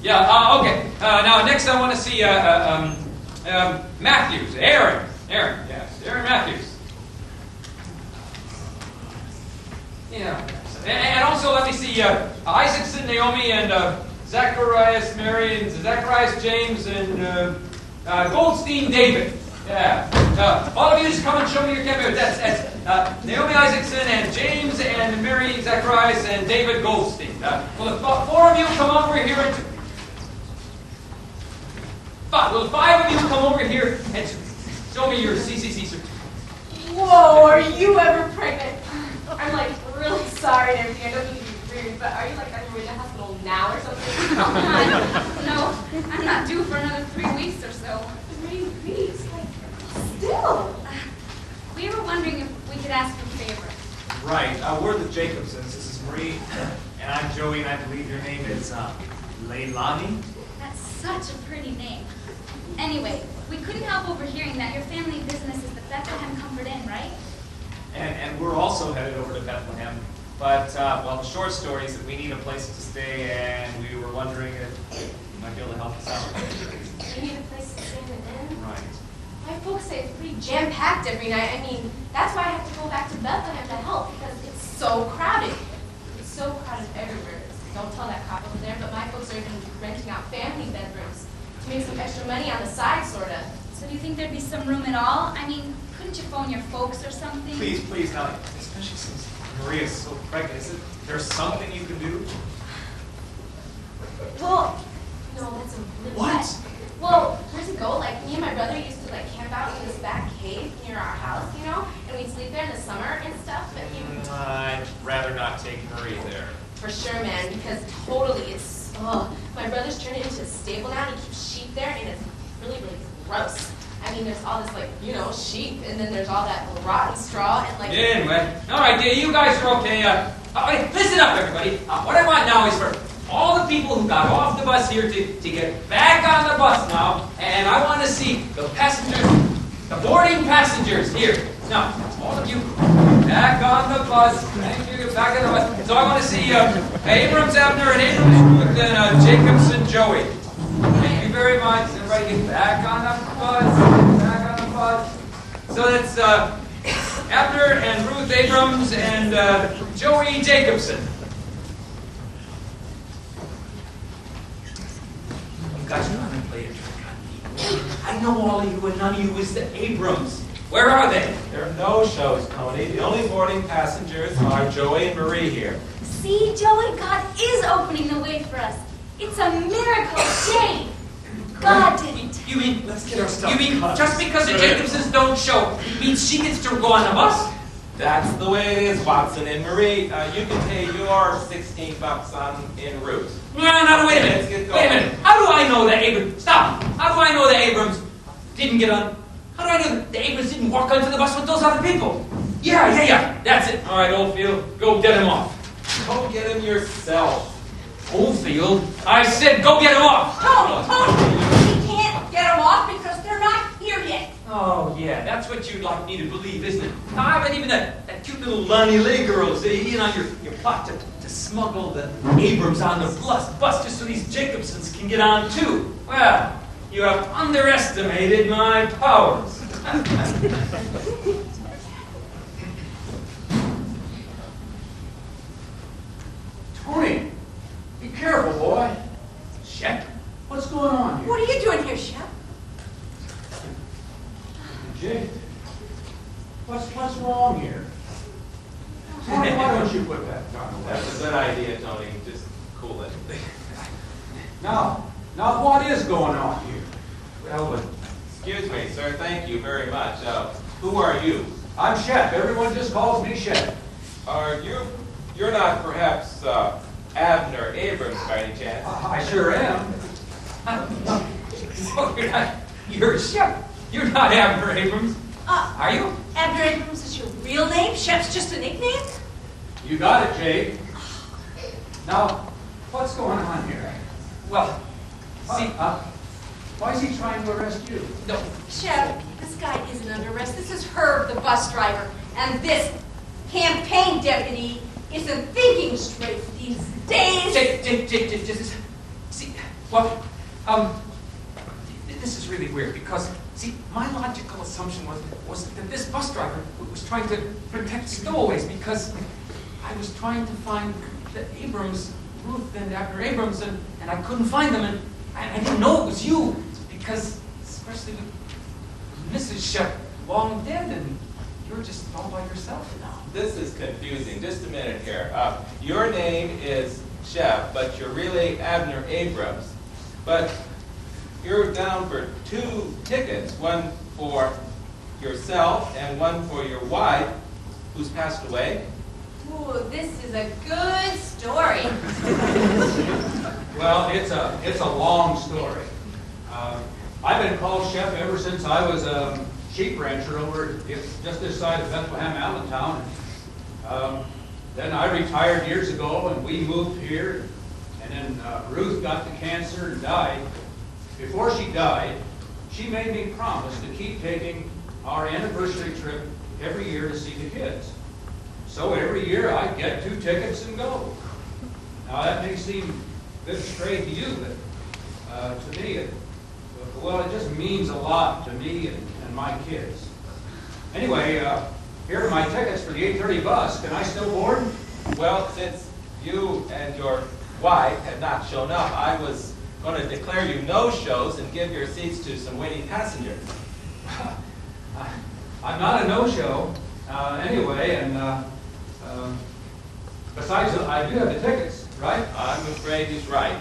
Yeah, okay. Now, next I want to see Matthews. Aaron, yes. Aaron Matthews. Yeah. And also let me see Isaacson, Naomi, and Zacharias, Mary, and Zacharias, James, and Goldstein, David. Yeah. All of you just come and show me your campaign. That's Naomi Isaacson, and James, and Mary, Zacharias, and David Goldstein. Will the 4 of you come over here and... Will the 5 of you come over here and show me your CCC certificate? Whoa, are you ever pregnant? I'm really sorry and everything. I don't mean to be rude, but are you on your way to the hospital now or something? No, I'm not due for another 3 weeks or so. 3 weeks? Still. We were wondering if we could ask a favor. Right. We're the Jacobsons. This is Marie, and I'm Joey, and I believe your name is Leilani. That's such a pretty name. Anyway, we couldn't help overhearing that your family business is the Bethlehem Comfort Inn, right? And we're also headed over to Bethlehem. But, the short story is that we need a place to stay, and we were wondering if you might be able to help us out. You need a place to stay in an inn? Right. My folks say it's pretty jam-packed every night. I mean, that's why I have to go back to Bethlehem to help, because it's so crowded. It's so crowded everywhere. Don't tell that cop over there, but my folks are even renting out family bedrooms to make some extra money on the side, sort of. So do you think there'd be some room at all? I mean, couldn't you phone your folks or something? Please, now, especially since Maria's so pregnant, is there something you can do? Well, no, that's a really What? Well, years ago, me and my brother used to camp out in this back cave near our house, and we'd sleep there in the summer and stuff. But I'd rather not take Marie there. for sure, man, because totally it's. My My brother's turned it into a stable now, and he keeps sheep there, and it's really, really gross. I mean, there's all this, like, you know, sheep, and then there's all that rotten straw, and like... Anyway, all right, dear, you guys are okay. Listen up, everybody. What I want now is for all the people who got off the bus here to get back on the bus now, and I want to see the passengers, the boarding passengers here. Now, all of you, back on the bus. Thank you, back on the bus. So I want to see Abrams, Abner, and Abrams, Ruth, and Jacobson, Joey. Thank you very much. Everybody get back on the bus. Back on the bus. So that's Abner and Ruth Abrams and Joey Jacobson. You guys are going to play a trick on me. I know all of you, and none of you is the Abrams. Where are they? There are no shows, Tony. The only boarding passengers are Joey and Marie here. See, Joey, God is opening the way for us. It's a miracle, Jane. God didn't. You mean, Let's get our stuff. you mean just because the Jacobsons don't show, means she gets to go on the bus? That's the way it is, Watson and Marie. You can pay your $16 on en route. No, wait a Let's minute. get Wait a going. minute. How do I know that Abrams... Stop. How do I know that Abrams didn't get on... How do I know that Abrams didn't walk onto the bus with those other people? Yeah. That's it. All right, Oldfield. Go get him off. Go get him yourself. Oldfield? I said go get him off. Tony, we can't get them off because they're not here yet. Oh, yeah, that's what you'd like me to believe, isn't it? I haven't even that cute little Lonnie Lee girl, see, you know, your plot to smuggle the Abrams on the bus just so these Jacobsons can get on too. Well, you have underestimated my powers. Tony, be careful, boy. Shep? What's going on here? What are you doing here, Shep? Jake, what's wrong here? Tony, why don't you put that gun away? That's a good idea, Tony. Just cool it. Now, what is going on here? Well, Excuse me, sir. Thank you very much. Who are you? I'm Shep. Everyone just calls me Shep. Are you... You're not perhaps Abner Abrams by any chance? I sure am. oh, you're Shep. You're not Abner Abrams. Are you? Abner Abrams is your real name? Shep's just a nickname? You got it, Jake. Now, what's going on here? Well, see, Why is he trying to arrest you? no. Shep, this guy isn't under arrest. This is Herb, the bus driver. And this campaign deputy isn't thinking straight these days. Jake, just see, well, this is really weird because, see, my logical assumption was that this bus driver was trying to protect stowaways because I was trying to find the Abrams, Ruth and Abner Abrams, and I couldn't find them, and I didn't know it was you because, especially with Mrs. Shep long dead, and you're just all by yourself now. This is confusing. Just a minute here. Your name is Shep, but you're really Abner Abrams. But you're down for 2 tickets, one for yourself and one for your wife, who's passed away. Ooh, this is a good story. Well, it's a long story. I've been called Shep ever since I was a sheep rancher over just this side of Bethlehem, Allentown. Then I retired years ago, and we moved here. And then Ruth got the cancer and died. Before she died, she made me promise to keep taking our anniversary trip every year to see the kids. So every year I get 2 tickets and go. Now that may seem a bit strange to you, but to me, it just means a lot to me and my kids. Anyway, here are my tickets for the 8:30 bus. Can I still board? Well, since you and your wife had not shown up, I was going to declare you no-shows and give your seats to some waiting passengers. I'm not a no-show anyway, and besides, I do have the tickets, right? I'm afraid he's right.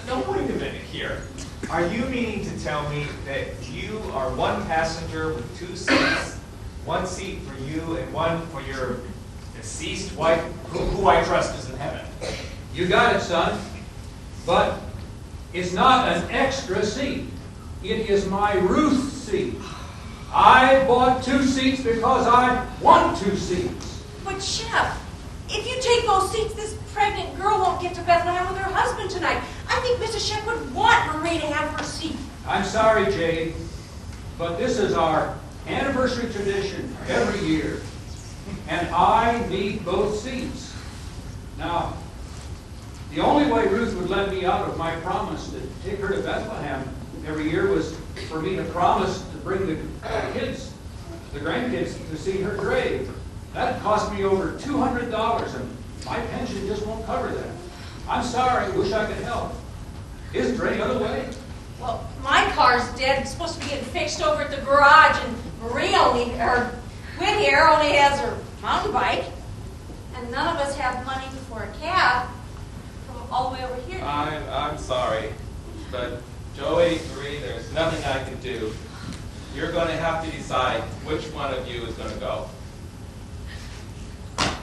No, wait a minute here. Are you meaning to tell me that you are one passenger with 2 seats, one seat for you and one for your deceased wife, who I trust is in heaven? You got it, son. But it's not an extra seat. It is my Ruth seat. I bought 2 seats because I want 2 seats. But, Chef, if you take those seats, this pregnant girl won't get to Bethlehem with her husband tonight. I think Mrs. Shep would want Marie to have her seat. I'm sorry, Jade, but this is our anniversary tradition every year. And I need both seats. Now, the only way Ruth would let me out of my promise to take her to Bethlehem every year was for me to promise to bring the kids, the grandkids, to see her grave. That cost me over $200, and my pension just won't cover that. I'm sorry, wish I could help. Isn't there any other way? Well, my car's dead. It's supposed to be getting fixed over at the garage, and Marie Whit here only has her mountain bike, and none of us have money for a cab from all the way over here. I'm sorry, but Joey, Marie, there's nothing I can do. You're going to have to decide which one of you is going to go.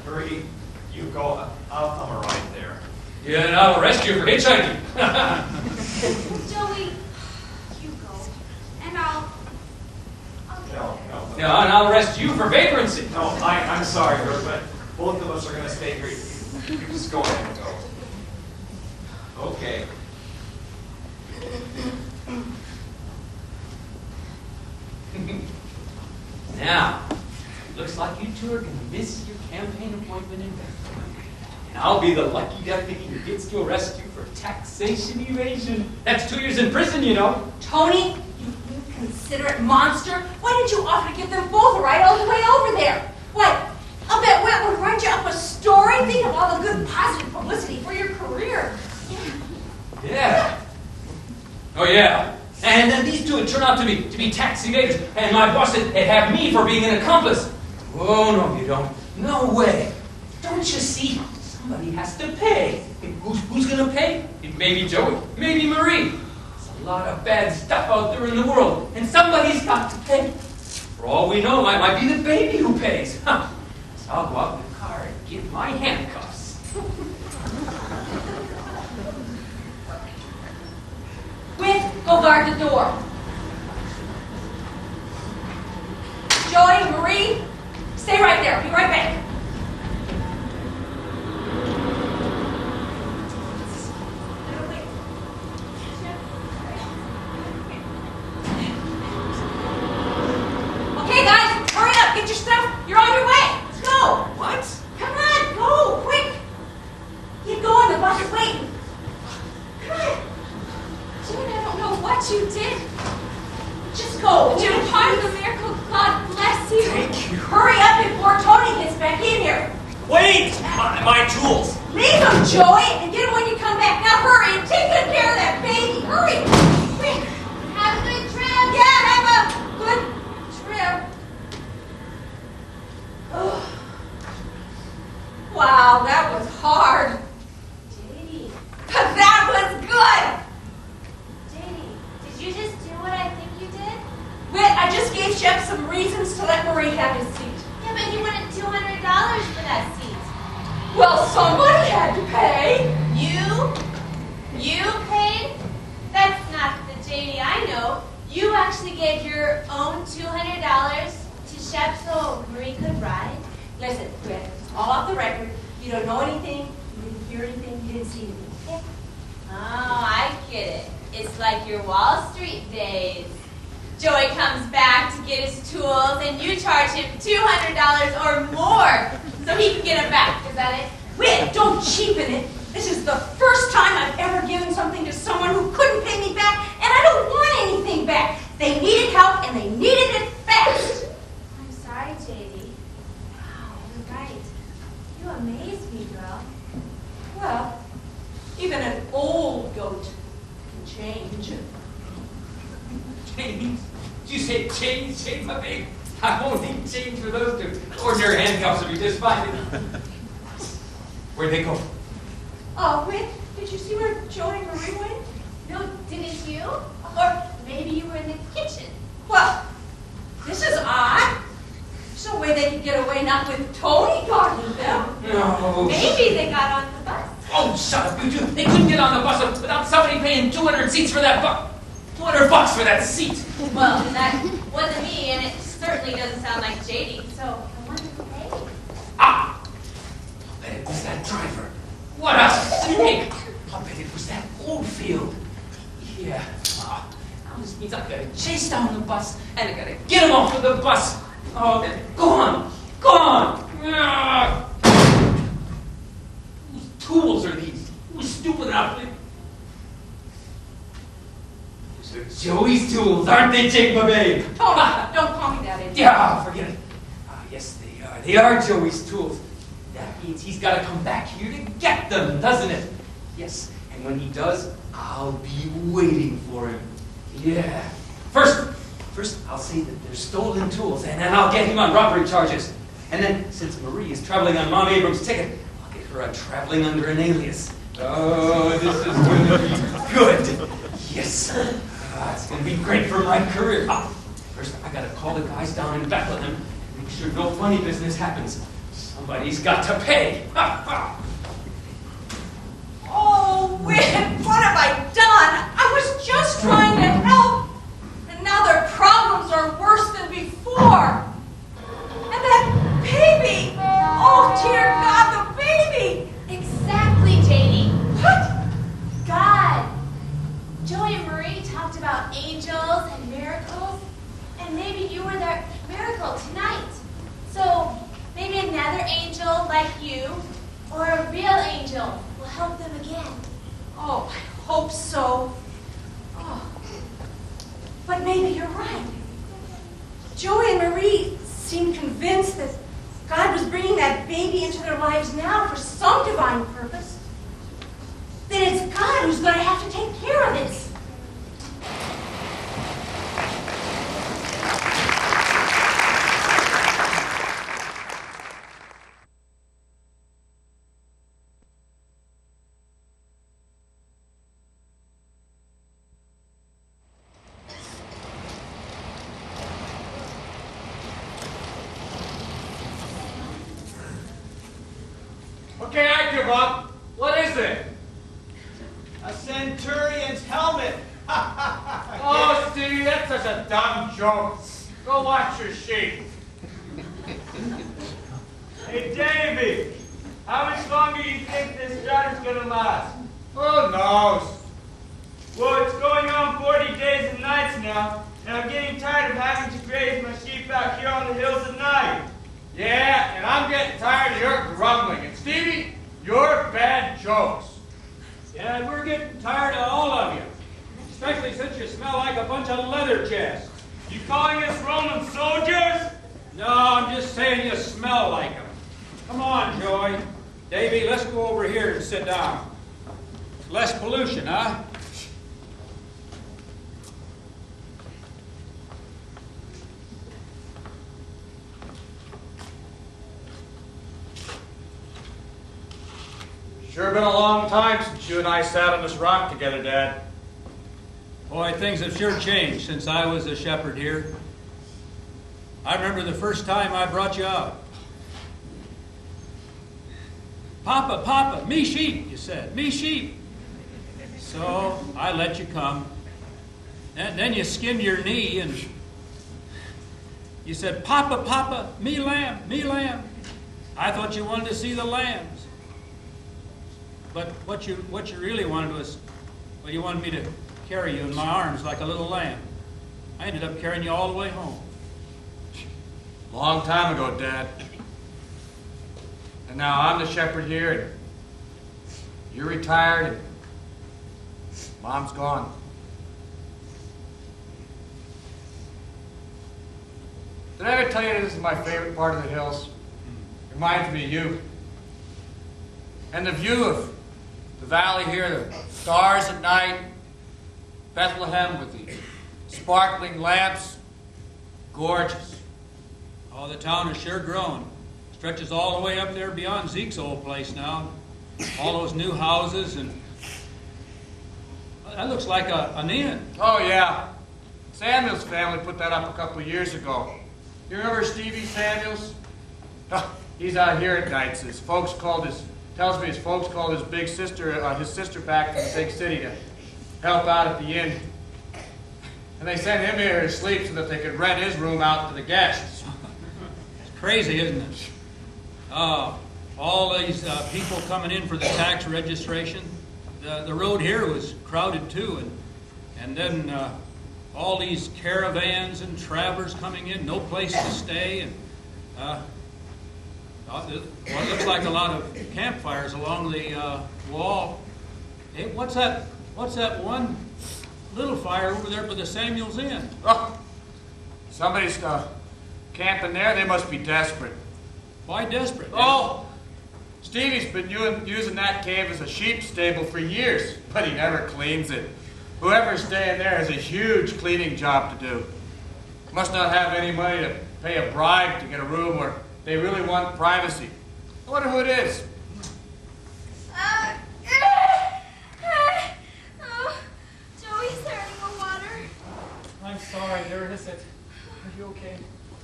Marie, you go. I'll come right there. Yeah, and I'll arrest you for hitchhiking. Joey, you go. And I'll No. Yeah, and I'll arrest you for vagrancy. No, I'm sorry, Ruth, but both of us are going to stay here. You just go ahead and go. Okay. Now, looks like you two are going to miss your campaign appointment in Bethlehem. And I'll be the lucky deputy who gets to arrest you for taxation evasion. That's 2 years in prison, you know. Tony, you inconsiderate monster. Why didn't you offer to give them both a ride all the way over there? Why, I'll bet Whit would write you up a story. Think of all the good positive publicity for your career. Yeah. Oh, yeah. And then these two would turn out to be tax evaders, and my boss would have me for being an accomplice. Oh, no, you don't. No way. Don't you see? Somebody has to pay. Who's going to pay? Maybe Joey. Maybe Marie. There's a lot of bad stuff out there in the world, and somebody's got to pay. For all we know, it might be the baby who pays. Huh. So I'll go out in the car and get my handcuffs. Whit, go guard the door. Joey, Marie, stay right there. Be right back. Okay, guys, hurry up. Get your stuff. You're on your way. Let's go. What? Come on, go, quick. Keep going. The bus is waiting. Come on. Jane, I don't know what you did. Just go. You're part of the miracle. God bless you. Thank you. Hurry up before Tony gets back in here. Wait! My tools. Leave him, Joey, and get him when you come back. Now hurry and take good care of that baby. Hurry. Quick. Have a good trip. Yeah, have a good trip. Ugh. Wow, that was hard. JD, But that was good. JD, did you just do what I think you did? Whit, I just gave Shep some reasons to let Marie have his seat. Yeah, but he wanted $200 for that seat. Well, somebody had to pay. You paid? That's not the JD I know. You actually gave your own $200 to Shep so Marie could ride? Listen, Whit, it's all off the record. You don't know anything. You didn't hear anything. You didn't see anything. Oh, I get it. It's like your Wall Street days. Joey comes back to get his tools, and you charge him $200 or more so he can get them back. Is that it? Whit, don't cheapen it. This is the first time I've ever given something to someone who couldn't pay me back, and I don't want anything back. They needed help, and they needed it fast. I'm sorry, JD. Wow, you're right. You amaze me, girl. Well, even an old goat can change. Change? Did you say change? Change my baby? I won't need change for those two. Ordinary handcuffs will be just fine. Where'd they go? Oh, Whit, did you see where Joey and Marie went? No, didn't you? Or maybe you were in the kitchen. Well, this is odd. There's no way they could get away not with Tony guarding them. No. Maybe they got on the bus. Oh, shut up, you two. They couldn't get on the bus without somebody paying 200 seats for that $200 for that seat. Well, that wasn't me, and it certainly doesn't sound like JD, so I wonder who paid. Ah! I'll bet it was that driver. What a snake! I'll bet it was that Oldfield. Yeah. Now this means I've got to chase down the bus, and I've got to get him off of the bus. Oh, then go on. Go on. Ah. Whose tools are these? Who's stupid enough to... Those are Joey's tools, aren't they, Jake, my babe? Tony, don't call me that idiot. Yeah, forget it. Yes, they are. They are Joey's tools. That means he's got to come back here to get them, doesn't it? Yes, and when he does, I'll be waiting for him. Yeah. First, I'll say that they're stolen tools, and then I'll get him on robbery charges. And then, since Marie is traveling on Mom Abrams' ticket, I'll get her on traveling under an alias. Oh, this is going to be good. Yes. It's going to be great for my career. First, I got to call the guys down in Bethlehem and make sure no funny business happens. Somebody's got to pay. Oh, Win, what have I done? I was just trying to help, and now their problems are worse than before. And that baby! Oh, dear God, the baby! Exactly, JD. What? God. Joey and Marie talked about angels and miracles, and maybe you were their miracle tonight. So maybe another angel like you, or a real angel, will help them again. Oh, I hope so. Oh. But maybe you're right. Joey and Marie seemed convinced that God was bringing that baby into their lives now for some divine purpose. Then it's God who's going to have to take care of this. Okay, I give up. What is it? A centurion's helmet. Oh, Stevie, that's such a dumb joke. Go watch your sheep. Hey, Davey, how much longer do you think this drought is going to last? Who knows? Well, it's going on 40 days and nights now, and I'm getting tired of having to graze my sheep out here on the hills at night. Yeah, and I'm getting tired of your grumbling. And Stevie, your bad jokes. Yeah, and we're getting tired of all of you. Especially since you smell like a bunch of leather chests. You calling us Roman soldiers? No, I'm just saying you smell like them. Come on, Joey. Davey, let's go over here and sit down. Less pollution, huh? Sure been a long time since you and I sat on this rock together, Dad. Boy, things have sure changed since I was a shepherd here. I remember the first time I brought you out. Papa, Papa, me sheep, you said, me sheep. So I let you come. And then you skinned your knee and you said, Papa, Papa, me lamb, me lamb. I thought you wanted to see the lambs. But what you really wanted was, well, you wanted me to carry you in my arms like a little lamb. I ended up carrying you all the way home. Long time ago, Dad. And now I'm the shepherd here, and you're retired, and Mom's gone. Did I ever tell you this is my favorite part of the hills? It reminds me of you. And the view of the valley here, the stars at night, Bethlehem with the sparkling lamps, gorgeous. Oh, the town has sure grown. Stretches all the way up there beyond Zeke's old place now. All those new houses, and that looks like an inn. Oh, yeah. Samuel's family put that up a couple of years ago. You remember Stevie Samuels? He's out here at nights. His folks called his tells me his folks called his his sister back from the big city to help out at the inn. And they sent him here to sleep so that they could rent his room out to the guests. It's crazy, isn't it? All these people coming in for the tax registration. The road here was crowded too, and then all these caravans and travelers coming in, no place to stay, and it looks like a lot of campfires along the wall. Hey, what's that one little fire over there by the Samuel's Inn? Oh, somebody's camping there. They must be desperate. Why desperate? Oh, Stevie's been using that cave as a sheep stable for years, but he never cleans it. Whoever's staying there has a huge cleaning job to do. Must not have any money to pay a bribe to get a room where they really want privacy. I wonder who it is. Oh, Joey, is there any more water? I'm sorry, there isn't. Are you okay?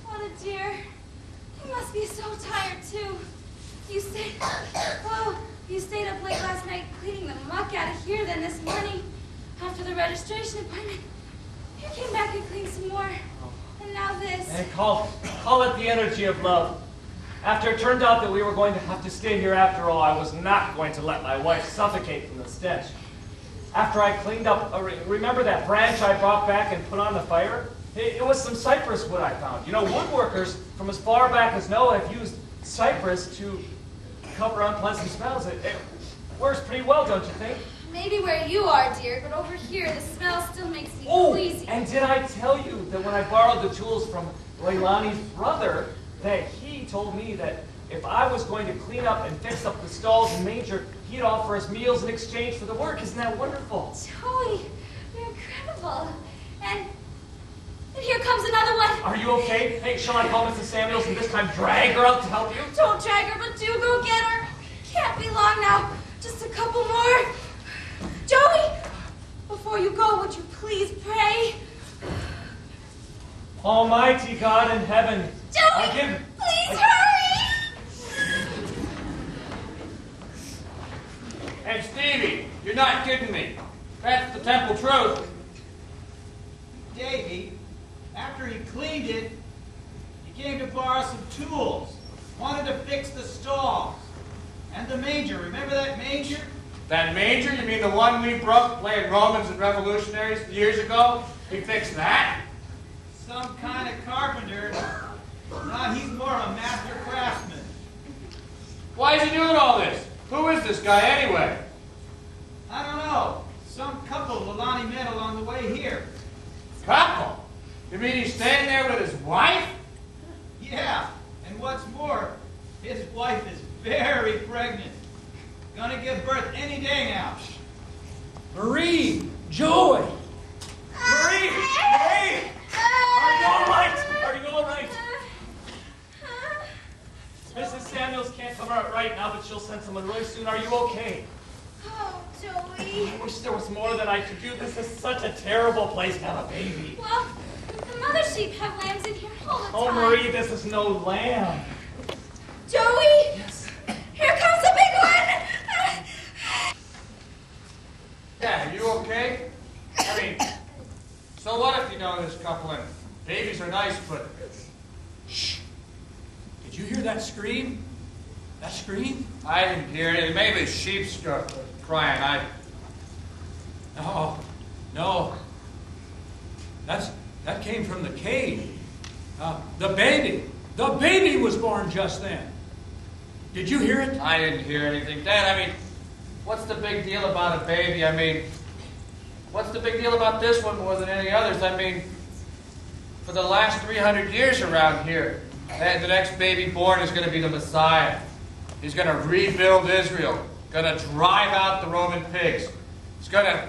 What a dear. You must be so tired, too. You stayed up late last night cleaning the muck out of here, then this morning, after the registration appointment, you came back and cleaned some more. And now this. And call it the energy of love. After it turned out that we were going to have to stay here after all, I was not going to let my wife suffocate from the stench. After I cleaned up, remember that branch I brought back and put on the fire? It was some cypress wood I found. You know, woodworkers from as far back as Noah have used cypress to cover unpleasant smells. It works pretty well, don't you think? Maybe where you are, dear, but over here the smell still makes me queasy. And did I tell you that when I borrowed the tools from Leilani's brother, that he told me that if I was going to clean up and fix up the stalls and manger, he'd offer us meals in exchange for the work. Isn't that wonderful? Joey, you're incredible. And here comes another one. Are you okay? Hey, shall I call Mrs. Samuels and this time drag her out to help you? Don't drag her, but do go get her. Can't be long now. Just a couple more. Joey, before you go, would you please pray? Almighty God in heaven, Joey, please hurry! And Stevie, you're not kidding me. That's the temple truth. Davy, after he cleaned it, he came to borrow some tools. Wanted to fix the stalls. And the manger. Remember that manger? That manger? You mean the one we broke playing Romans and Revolutionaries years ago? He fixed that? Some kind of carpenter. No, he's more of a master craftsman. Why is he doing all this? Who is this guy anyway? I don't know. Some couple Leilani met along the way here. Couple? You mean he's staying there with his wife? Yeah, and what's more, his wife is very pregnant. Gonna give birth any day now. Marie! Joey! Marie! Marie! Are you all right? Are you all right? Mrs. Samuels can't come out right now, but she'll send someone really soon. Are you okay? Oh, Joey. I wish there was more that I could do. This is such a terrible place to have a baby. Well, the mother sheep have lambs in here all the time. Oh, Marie, this is no lamb. Joey! Yes. Here comes a big one! Yeah, are you okay? I mean, so what if you know this couple and babies are nice, but... Shh! Did you hear that scream? That scream? I didn't hear anything. Maybe the sheep's crying. No. That came from the cave. The baby was born just then. Did you hear it? I didn't hear anything. Dad, I mean, what's the big deal about a baby? I mean, what's the big deal about this one more than any others? I mean, for the last 300 years around here, the next baby born is going to be the Messiah. He's going to rebuild Israel, going to drive out the Roman pigs. He's going to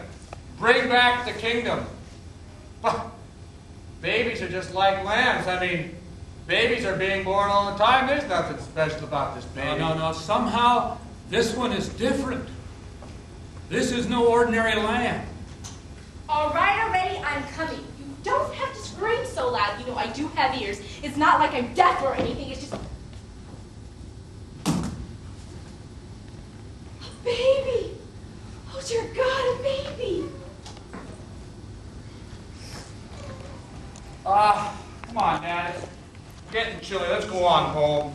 bring back the kingdom. But babies are just like lambs. I mean, babies are being born all the time. There's nothing special about this baby. No. Somehow, this one is different. This is no ordinary lamb. All right, already, I'm coming. You don't have to scream so loud. You know, I do have ears. It's not like I'm deaf or anything. It's just... go on home.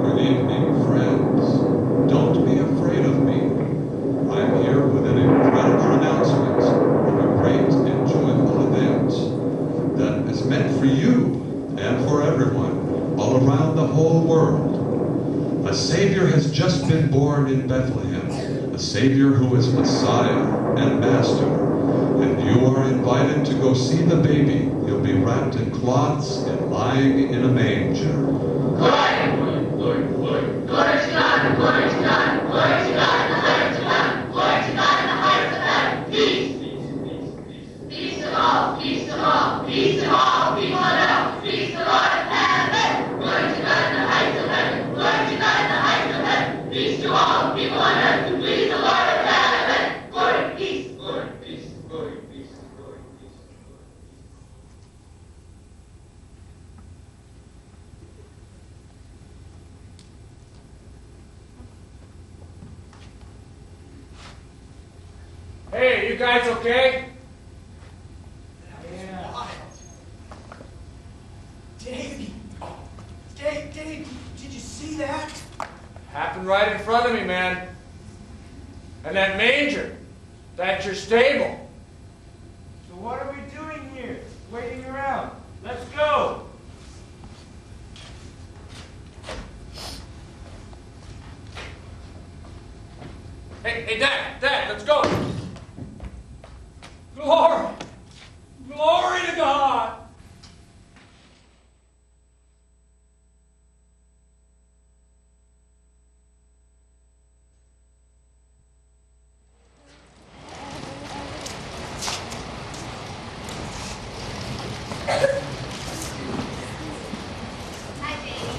Good evening, friends. Don't be afraid of me. I'm here with an incredible announcement of a great and joyful event that is meant for you and for everyone all around the whole world. A Savior has just been born in Bethlehem, a Savior who is Messiah and Master, and you are invited to go see the baby. He'll be wrapped in cloths and lying in a manger. Hey, you guys okay? Yeah. Davey! Dave, did you see that? Happened right in front of me, man. And that manger, that's your stable. So what are we doing here? Waiting around. Let's go. Hey, Dad, let's go. Glory! Glory to God! Hi, baby.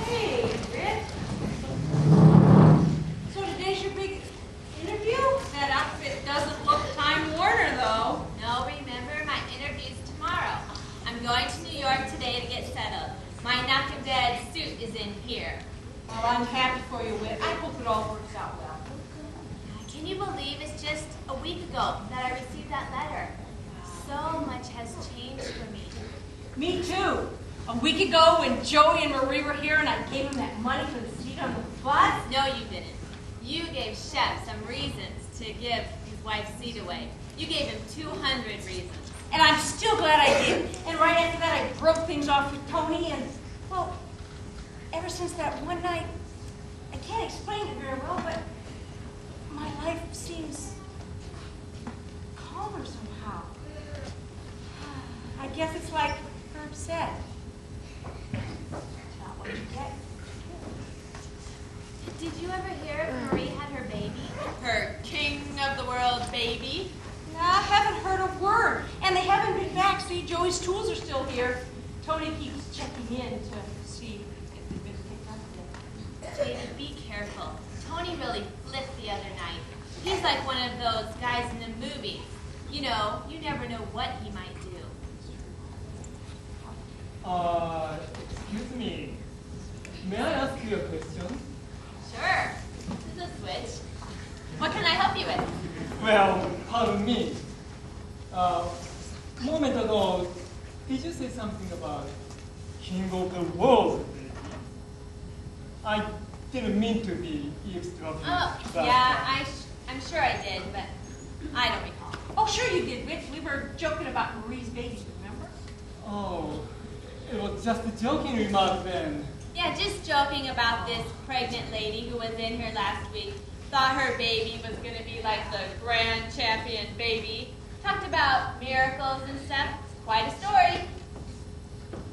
Hey, Rick. So today's your big interview? That outfit doesn't look Time Warner, though. No, remember, my interview's tomorrow. I'm going to New York today to get settled. My knock-a-dead suit is in here. Well, I'm happy for you, Whit. I hope it all works out well. Can you believe it's just a week ago that I received that letter? So much has changed for me. Me too. A week ago when Joey and Marie were here and I gave him that money for the seat on the bus. No, you didn't. You gave Shep some reasons to give his wife's seat away. You gave him 200 reasons. And I'm still glad I did. And right after that, I broke things off with Tony. And, well, ever since that one night, I can't explain it very well, but my life seems calmer somehow. I guess it's like Herb said. It's not what you get. Did you ever hear if Marie had her baby? Her king of the world baby? No, I haven't heard a word. And they haven't been back. See, Joey's tools are still here. Tony keeps checking in to see if they've been picked up yet. Jada, be careful. Tony really flipped the other night. He's like one of those guys in the movies. You know, you never know what he might do. Excuse me. May I ask you a question? Sure. This is a switch. What can I help you with? Well, pardon me. Moment ago, did you say something about King of the World, baby? I didn't mean to be eavesdropping. Oh, but, yeah, I'm sure I did, but I don't recall. Oh, sure you did, Rich. We were joking about Marie's baby, remember? Oh, it was just a joking remark then. Yeah, just joking about this pregnant lady who was in here last week. Thought her baby was going to be like the grand champion baby. Talked about miracles and stuff. It's quite a story.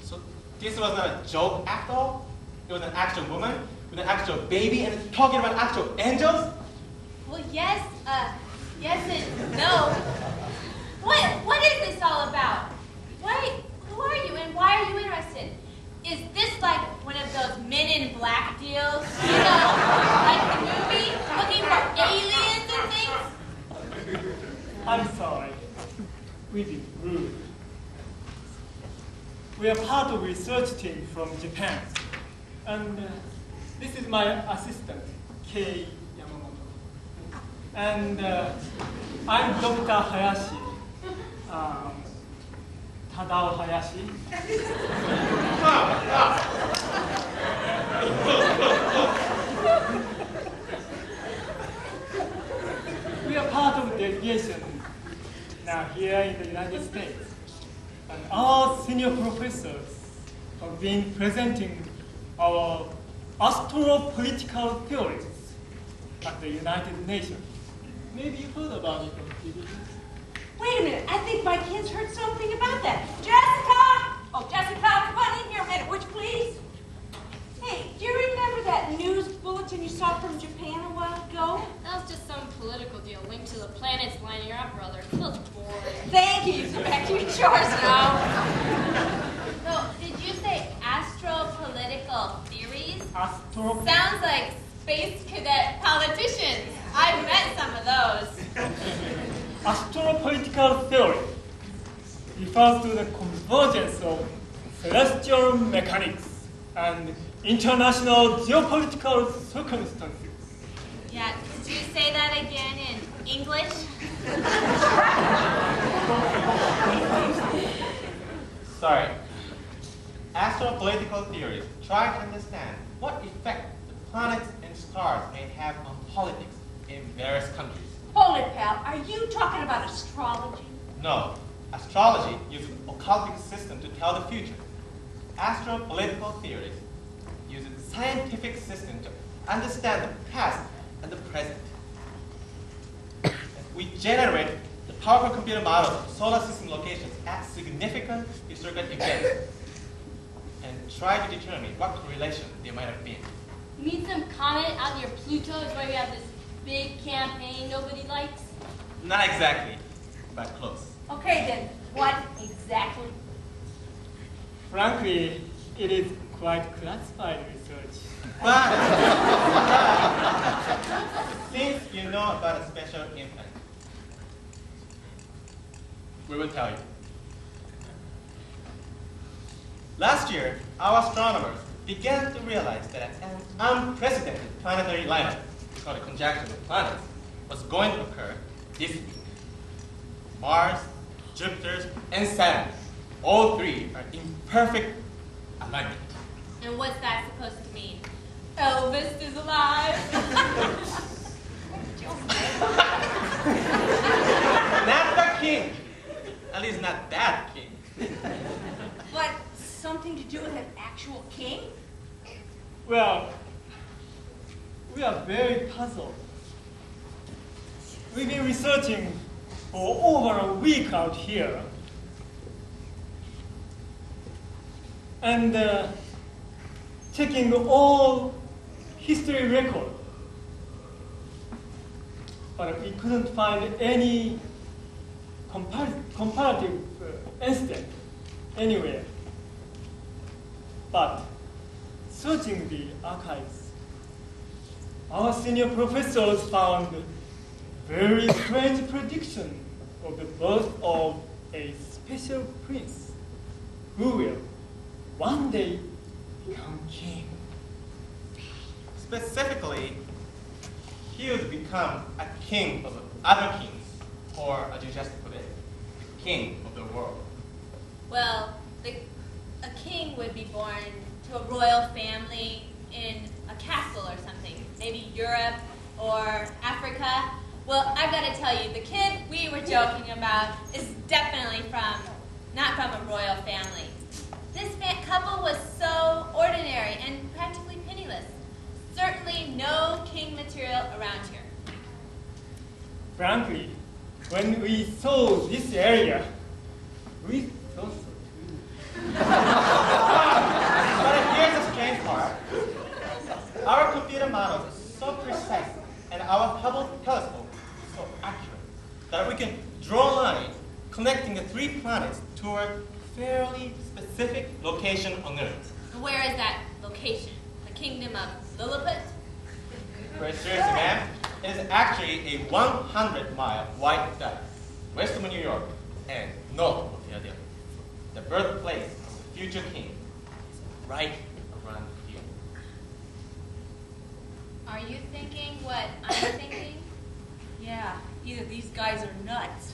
So this was not a joke at all? It was an actual woman with an actual baby and talking about actual angels? Well, yes and no. What is this all about? Who are you and why are you interested? Is this like one of those Men in Black deals? You know, like the movie, looking for aliens and things? I'm sorry. We've been rude. We are part of a research team from Japan. And This is my assistant, Kei Yamamoto. And I'm Dr. Hayashi, Tadao Hayashi. We are part of the delegation now here in the United States. And our senior professors have been presenting our astro-political theories at the United Nations. Maybe you heard about it on TV. Wait a minute, I think my kids heard something about that. Jessica! Oh, Jessica, come on in here a minute, would you please? Hey, do you remember that news bulletin you saw from Japan a while ago? That was just some political deal linked to the planets lining up, brother. It feels boring. Thank you. So back to your chores now. No, did you say astro-political theories? Astro... Sounds like space cadet politicians. I've met some of those. Astro-political theory refers to the convergence of celestial mechanics and international geopolitical circumstances. Yeah, could you say that again in English? Sorry. Astro-political theories try to understand what effect the planets and stars may have on politics in various countries. Hold it, pal. Are you talking about astrology? No. Astrology uses an occultic system to tell the future. Astro-political theories use a scientific system to understand the past and the present. We generate the powerful computer models of solar system locations at significant historical events and try to determine what correlation they might have been. You mean some comet out near Pluto is where you have this big campaign nobody likes? Not exactly, but close. Okay, then, what exactly? Frankly, it is quite classified research. But since you know about a special infant, we will tell you. Last year, our astronomers began to realize that an unprecedented planetary lineup, called a conjunction of planets, was going to occur this week. Mars, Jupiter, and Saturn, all three are in perfect alignment. And what's that supposed to mean? Elvis is alive. Not the king. At least not that king. But something to do with an actual king? Well, we are very puzzled. We've been researching for over a week out here. And checking all history record. But we couldn't find any comparative incident anywhere. But searching the archives, our senior professors found very strange prediction of the birth of a special prince who will one day become king. Specifically, he would become a king of other kings, or as you just put it, the king of the world. Well, a king would be born to a royal family in a castle or something, maybe Europe or Africa. Well, I've got to tell you, the kid we were joking about is definitely not from a royal family. This couple was so ordinary and practically penniless. Certainly no king material around here. Frankly, when we saw this area, we thought so too. But here's the strange part. Our computer models are so precise and our Hubble telescope is so accurate that we can draw a line connecting the three planets toward a fairly specific location on Earth. Where is that location? The kingdom of Lilliput? Very seriously, ma'am, it is actually a 100-mile wide dot west of New York and north of Philadelphia. The birthplace of the future king is right around here. Are you thinking what I'm thinking? Yeah, either these guys are nuts,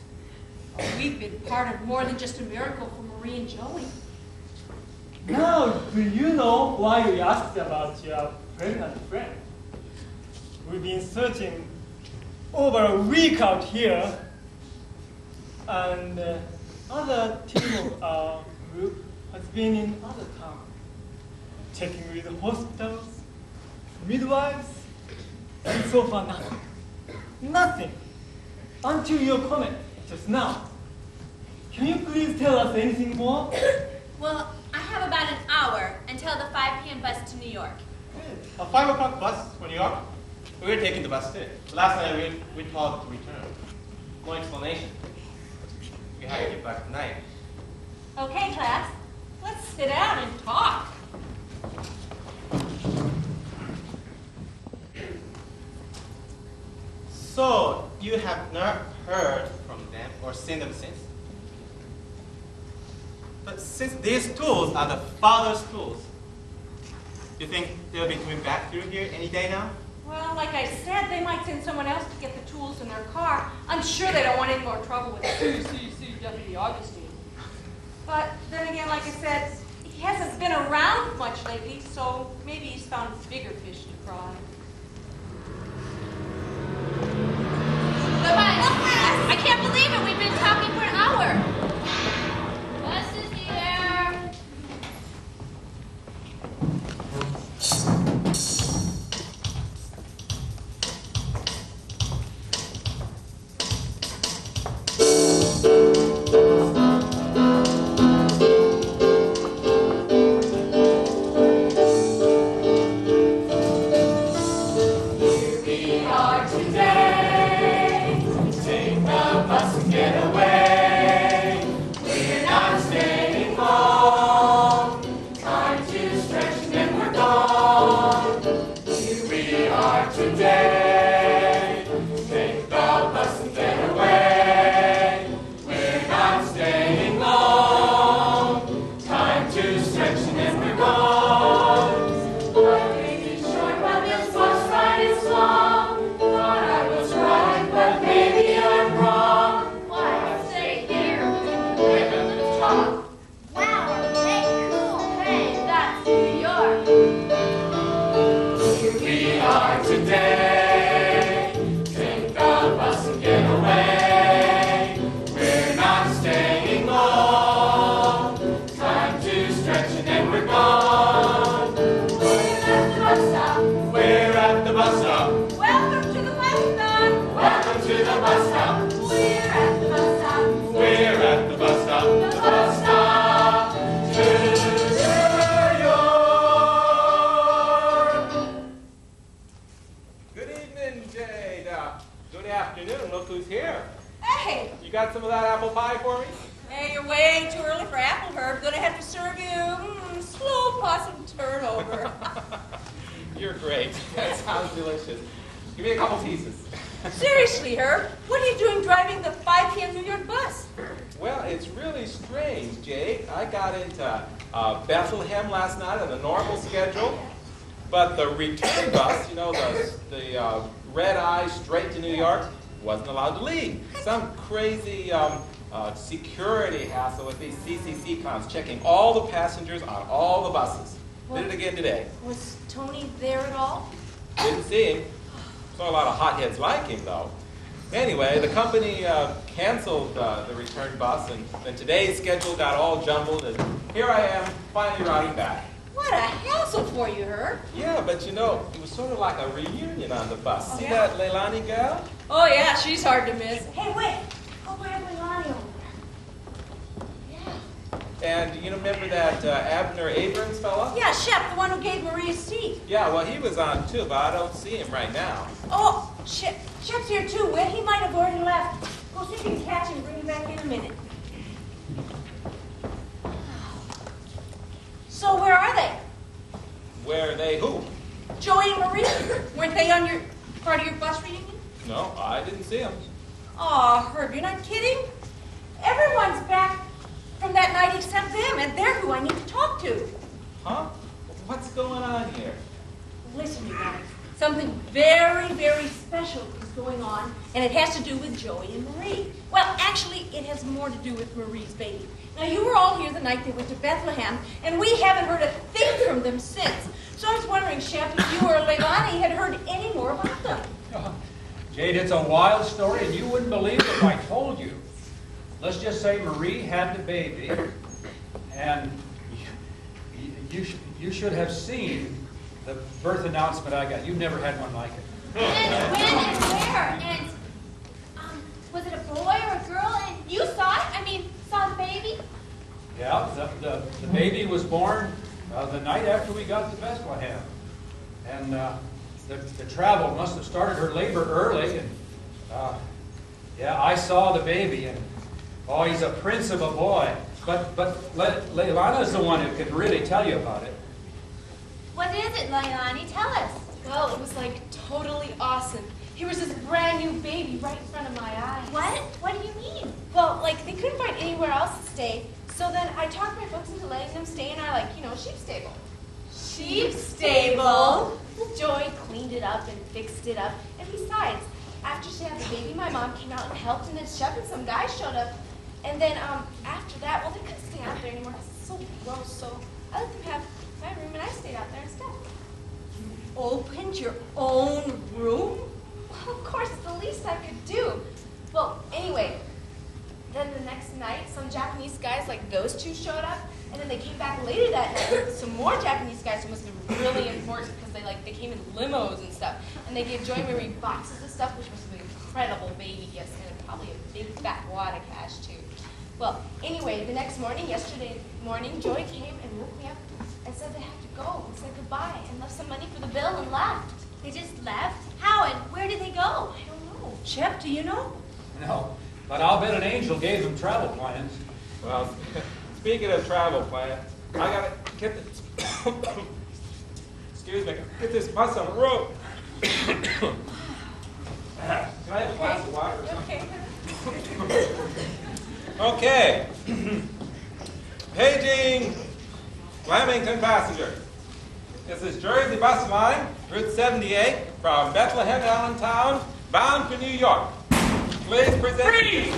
or we've been part of more than just a miracle for Marie and Joey. Now, do you know why we asked about your pregnant friend? We've been searching over a week out here, and other team of our group has been in other towns, checking with hospitals, midwives, and so far nothing. Nothing. Until your comment just now. Can you please tell us anything more? Well, I have about an hour until the 5 p.m. bus to New York. A 5 o'clock bus for New York? We were taking the bus too. Last night we told to return. No explanation. We had to get back tonight. Okay, class, let's sit down and talk. So, you have not heard from them or seen them since? But since these tools are the father's tools, you think they'll be coming back through here any day now? Well, like I said, they might send someone else to get the tools in their car. I'm sure they don't want any more trouble with it. See, Deputy Augustine. But then again, like I said, he hasn't been around much lately, so maybe he's found bigger fish to fry. Goodbye. I can't believe it. We've been talking for an hour. Bus is here. Here we are today. Take the bus and get away. We're not staying home. Time to stretch and then we're gone. Here we are today. Take the bus and get away. We're not staying long. Time to stretch and then we're gone. Life may be short, but this bus ride is long. Thought I was right, but maybe I'm wrong. Why stay here? Live and talk. Wow, hey, cool. Hey, that's New York. Here we are today. Take the bus and get away. We're not staying long. Time to stretch and then we're gone. We're at the bus stop. We're at the bus stop. Welcome to the bus stop. Welcome to the bus stop. We're at the bus stop. We're at the bus stop. The bus stop to New York. Good evening, Jade. Good afternoon. Look who's here. Hey, You got some of that apple pie for me? hey, you're way too early for apple, Herb. Gonna have to serve you slow possum turnover. You're great. That sounds delicious. Give me a couple pieces. Seriously, Herb, what are you doing driving the 5 p.m. New York bus? Well, it's really strange, Jade. I got into Bethlehem last night on the normal schedule, but the return bus, the red eye straight to New York, wasn't allowed to leave. Some crazy security hassle with these CCC cons checking all the passengers on all the buses. Did it again today. Was Tony there at all? Didn't see him. Saw a lot of hotheads like him, though. Anyway, the company canceled the return bus, and then today's schedule got all jumbled, and here I am, finally riding back. What a hassle for you, Herb. Yeah, but it was sort of like a reunion on the bus. Oh, See yeah? that Leilani gal? Oh, yeah, she's hard to miss. Hey, wait. Go grab Leilani over there. And you remember that Abner Abrams fella? Yeah, Shep, the one who gave Marie a seat. Yeah, well, he was on too, but I don't see him right now. Oh, Shep's here too, Whit. He might have already left. Go see if you can catch him and bring him back in a minute. So where are they? Where are they? Who? Joey and Marie. Weren't they on your part of your bus reunion? No, I didn't see him. Aw, Herb, you're not kidding? Everyone's back from that night except them, and they're who I need to talk to. Huh? What's going on here? Listen, you guys. Something very, very special is going on, and it has to do with Joey and Marie. Well, actually, it has more to do with Marie's baby. Now, you were all here the night they went to Bethlehem, and we haven't heard a thing from them since. So I was wondering, Shep, if you or Leilani had heard any more about them. Jade, it's a wild story, and you wouldn't believe it if I told you. Let's just say Marie had the baby, and you should have seen the birth announcement I got. You've never had one like it. And when and where? And was it a boy or a girl? And you saw it? I mean, saw the baby? Yeah, the baby was born the night after we got to Bethlehem. And the travel must have started her labor early. And yeah, I saw the baby, and oh, he's a prince of a boy. But Leilana's the one who can really tell you about it. What is it, Leilani? Tell us. Well, it was like totally awesome. Here was this brand new baby right in front of my eyes. What? What do you mean? Well, like they couldn't find anywhere else to stay. So then I talked my folks into letting them stay in our, sheep stable. Sheep stable? Joy cleaned it up and fixed it up. And besides, after she had the baby, my mom came out and helped, and then Shep and some guys showed up. And then after that, well, they couldn't stay out there anymore because it's so gross. So I let them have my room, and I stayed out there instead. You opened your own room? Well, of course, it's the least I could do. Well, anyway, then the next night, some Japanese guys like those two showed up, and then they came back later that night with some more Japanese guys who must have been really important because they came in limos and stuff, and they gave Joy and Marie boxes of stuff, which must have been incredible baby gifts, and probably a big fat wad of cash too. Well, anyway, the next morning, yesterday morning, Joy came and woke me up and said they had to go and said goodbye and left some money for the bill and left. They just left? How and where did they go? I don't know. Shep, do you know? No, but I'll bet an angel gave them travel plans. Well, speaking of travel plans, I gotta get this. Excuse me, get this bus on the road. Can I have a glass of water or something? Okay. Paging Flemington passengers. This is Jersey Bus Line, Route 78, from Bethlehem, Allentown, bound for New York. Please present... Freeze!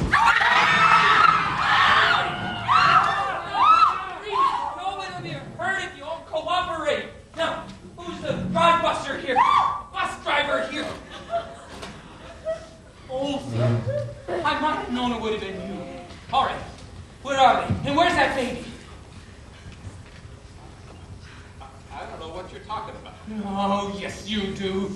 Nobody will be hurt if you all cooperate. Now, who's the godbuster here? Bus driver here? Oh, I might have known it would have been you. All right, where are they? And where's that baby? I don't know what you're talking about. Oh, yes, you do.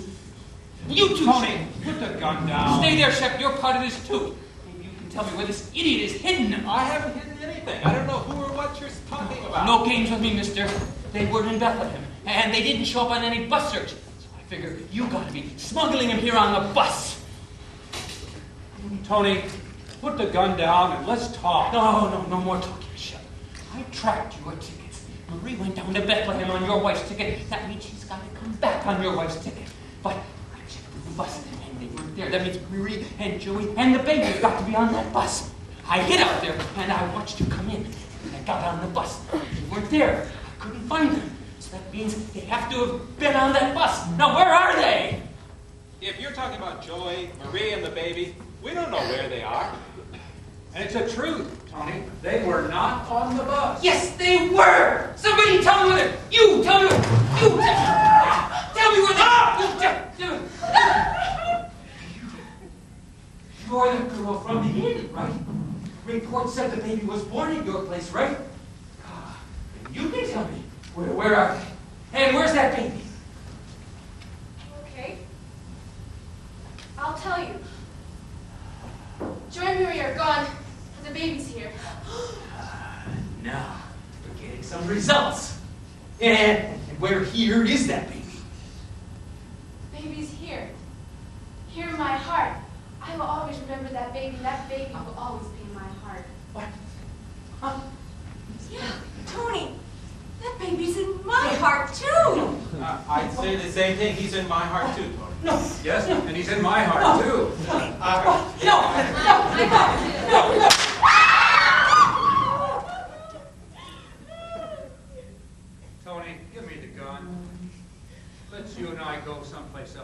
You too, Tony, Shep. put the gun down. Stay there, Shep. You're part of this, too. Maybe you can tell me where this idiot is hidden. I haven't hidden anything. I don't know who or what you're talking about. No games with me, mister. They were in Bethlehem, and they didn't show up on any bus search. So I figure you gotta be smuggling him here on the bus. Tony, put the gun down and let's talk. No more talking, Shep. I tracked your tickets. Marie went down to Bethlehem on your wife's ticket. That means she's got to come back on your wife's ticket. But I checked the bus, and they weren't there. That means Marie and Joey and the baby got to be on that bus. I hid out there, and I watched you come in. And I got on the bus. They weren't there. I couldn't find them. So that means they have to have been on that bus. Now, where are they? If you're talking about Joy, Marie, and the baby, we don't know where they are. And it's the truth, Tony. They were not on the bus. Yes, they were! Somebody tell me where they're... You tell me where... Tell me where they are! You're the girl from the inn, right? Report said the baby was born at your place, right? You can tell me. Where are they? And where's that baby? Okay. I'll tell you. Joy and Marie are gone. The baby's here. Now, we're getting some results. And where here is that baby? Baby's here. Here in my heart. I will always remember that baby. That baby will always be in my heart. What? Huh? Yeah, Tony, that baby's in my heart too. I'd say the same thing. He's in my heart too, Tony. No. Yes, and he's in my heart too. No. Tony, give me the gun. Let's you and I go someplace else.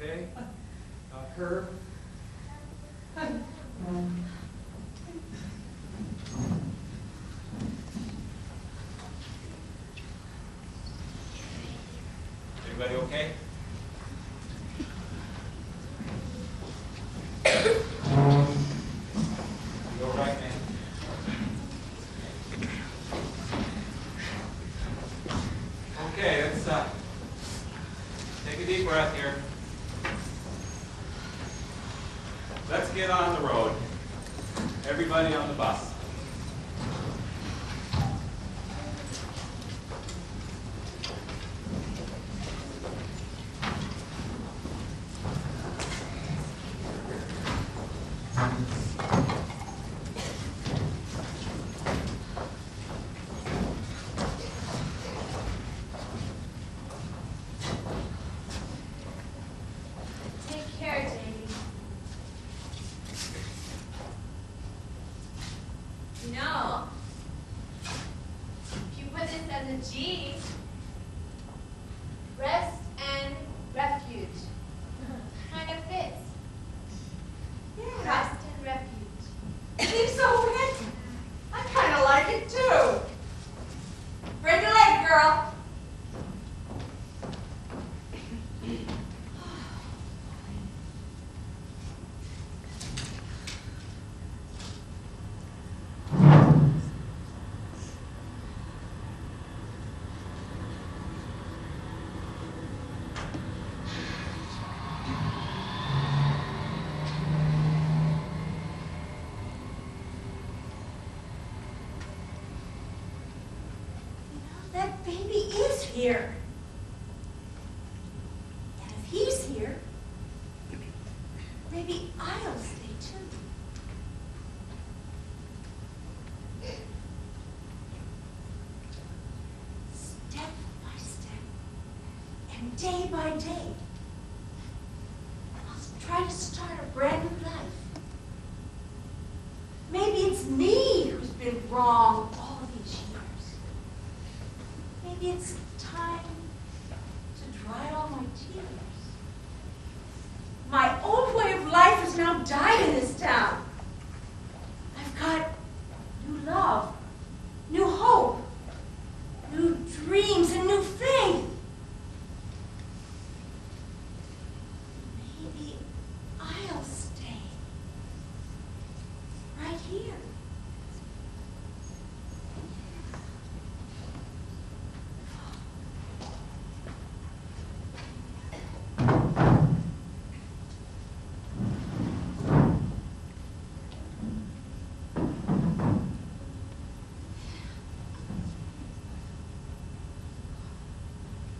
okay? Not her. Everybody okay? You all right, man? Okay, let's take a deep breath here. Let's get on the road. Everybody on the bus. Take care, Jamie. You know, if you put this as a G, rest and refuge. Kind of fits. Yeah. Rest and refuge. Seems so fancy. I kind of like it too. Bring your leg, girl. That baby is here. And if he's here, maybe I'll stay too. Step by step, and day by day, I'll try to start a brand new life. Maybe it's me who's been wrong all these years. Maybe it's time to dry all my tears. My old way of life has now died in this town. I've got new love, new hope, new dreams, and new faith. Maybe I'll stay right here.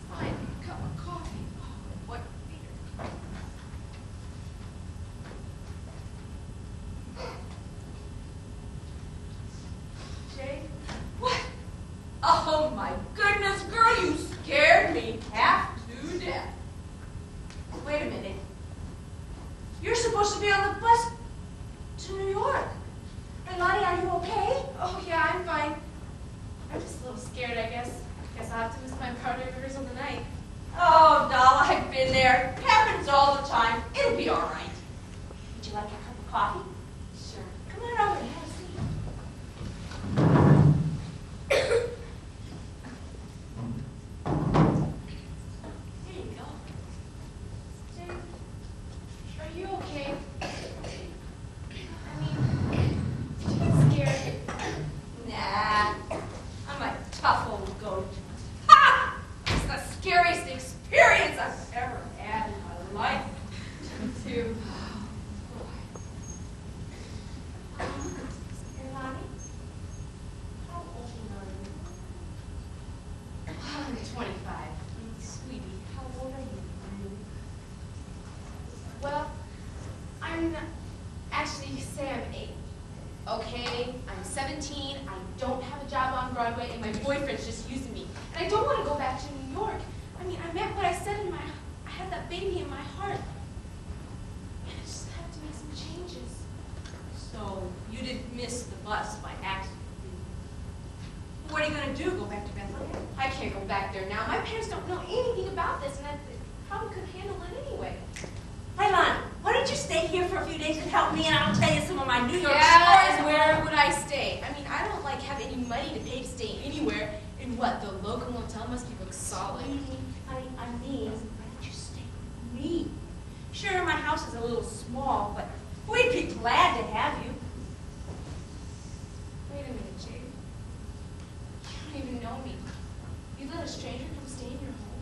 Fine, a cup of coffee. Oh, what beer? Jay? What? Oh my goodness, girl, you scared me half to death. Wait a minute. You're supposed to be on the bus to New York. Hey, Lonnie, are you okay? Oh, yeah, I'm fine. I'm just a little scared, I guess. Guess I'll have to miss my Broadway rehearsal tonight. Oh, doll, I've been there. Happens all the time. It'll be all right. Would you like a cup of coffee? Sure. Come on over and have a seat. There you go. Jane, are you okay? I mean, did you get scared? Nah, I'm a tough old goat. Ha! It's the scariest experience I've ever had in my life. Too. Hey, Lonnie, how old are you? I'm 25. Sweetie, how old are you? Well, I'm actually, you say I'm 8. Okay, I'm 17, I don't have a job on Broadway, and my boyfriend's just using me. And I don't want to go back to New York. I mean, I meant what I said in I had that baby in my heart. And I just have to make some changes. So you didn't miss the bus by accident. What are you going to do? Go back to Bethlehem? I can't go back there now. My parents don't know anything about this, and I probably couldn't handle it anyway. for a few days and help me, and I'll tell you some of my New York Yeah, stories. and where would I stay? I mean, I don't like have any money to pay to stay anywhere. And what, the local hotel must be booked solid. I mean, why don't you stay with me? Sure, my house is a little small, but we'd be glad to have you. Wait a minute, Jade. You don't even know me. You let a stranger come stay in your home?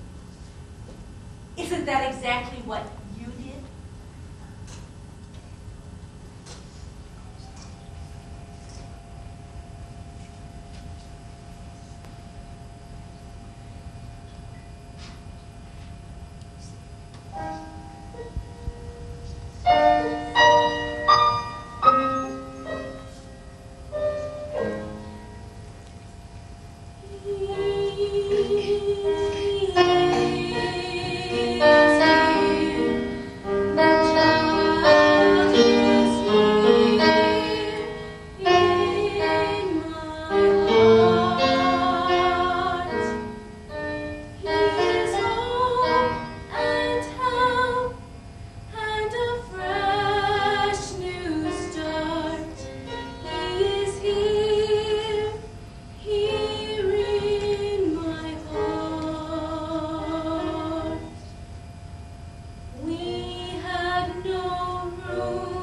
Isn't that exactly what you did? We had no room.